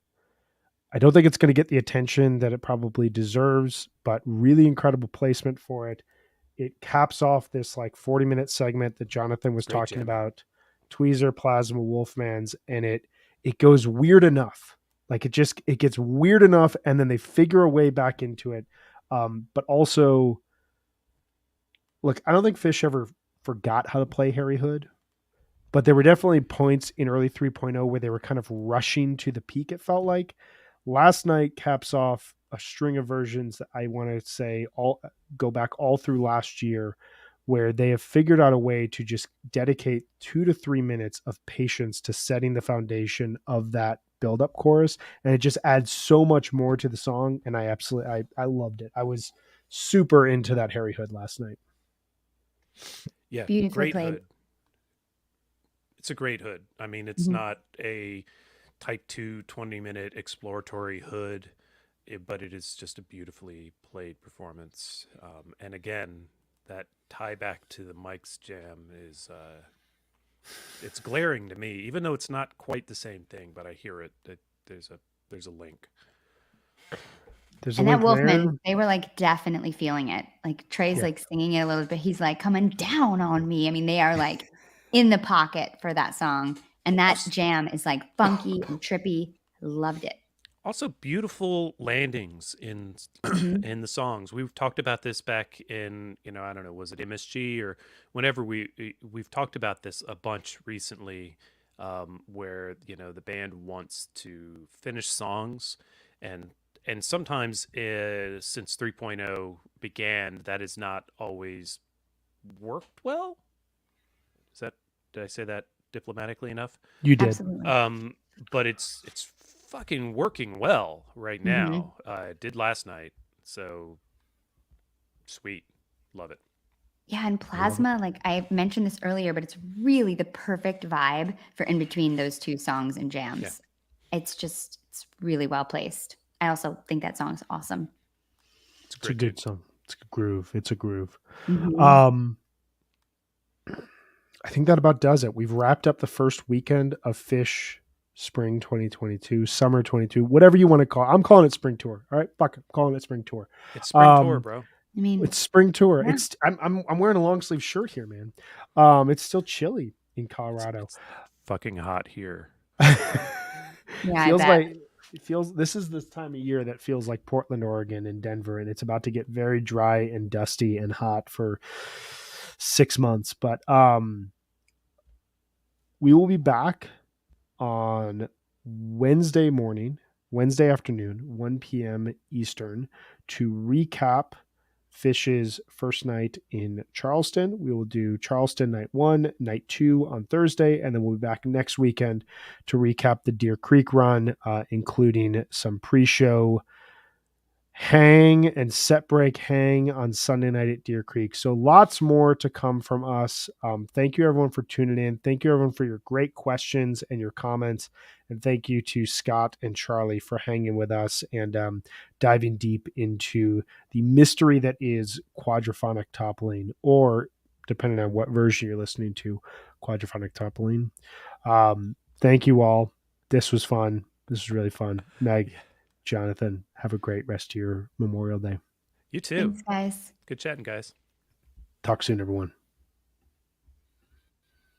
I don't think it's going to get the attention that it probably deserves, but really incredible placement for it. It caps off this like 40-minute segment that Jonathan was Great talking jam. about, Tweezer, Plasma, Wolfman's, and it goes weird enough. Like it gets weird enough, and then they figure a way back into it. But also, look, I don't think Fish ever forgot how to play Harry Hood, but there were definitely points in early 3.0 where they were kind of rushing to the peak, it felt like. Last night caps off a string of versions that I want to say all go back all through last year, where they have figured out a way to just dedicate 2 to 3 minutes of patience to setting the foundation of that build up chorus, and it just adds so much more to the song. And I loved it. I was super into that Harry Hood last night. Yeah, Beautifully great played. hood. It's a great hood. I mean, it's Mhm. not a type 2 20-minute exploratory hood, but it is just a beautifully played performance. And again, that tie back to the Mike's jam is it's glaring to me, even though it's not quite the same thing. But I hear it. There's a link. There's a And that link Wolfman, there. they were like definitely feeling it. Like Trey's Yeah. like singing it a little bit. He's like coming down on me. I mean, they are like in the pocket for that song. And that jam is like funky and trippy. Loved it. Also, beautiful landings Mhm. in the songs. We've talked about this back in, I don't know, was it MSG or whenever we've talked about this a bunch recently, where the band wants to finish songs, and sometimes since 3.0 began, that has not always worked well. Did I say that diplomatically enough? You did. Absolutely. But it's fucking working well right Mhm. now. It did last night, so sweet, love it. Yeah, and Plasma, like I mentioned this earlier, but it's really the perfect vibe for in between those two songs and jams. It's really well placed. I also think that song's awesome. It's a It's a great good tune. song. It's a groove. It's a groove. Mhm. I think that about does it. We've wrapped up the first weekend of Fish Spring 2022, Summer 22, whatever you want to call it. I'm calling it Spring Tour. All right, fuck it. I'm calling it Spring Tour. It's spring tour, Um, bro. I mean, It's Spring Tour. yeah. I'm wearing a long sleeve shirt here, man. It's still chilly in Colorado. It's fucking hot here. Yeah, I feels bet. like this is this time of year that feels like Portland, Oregon, and Denver, and it's about to get very dry and dusty and hot for 6 months. But we will be back on Wednesday afternoon, 1 p.m. Eastern, to recap Fish's first night in Charleston. We will do Charleston night 1, night 2 on Thursday, and then we'll be back next weekend to recap the Deer Creek run, including some pre-show hang and set break hang on Sunday night at Deer Creek. So lots more to come from us. Thank you everyone for tuning in. Thank you everyone for your great questions and your comments. And thank you to Scott and Charlie for hanging with us and diving deep into the mystery that is quadraphonic toppling, or depending on what version you're listening to, quadraphonic toppling. Thank you all. This was fun. This was really fun. Meg, Jonathan, have a great rest of your Memorial Day. You too. Thanks, guys. Good chatting, guys. Talk soon, everyone.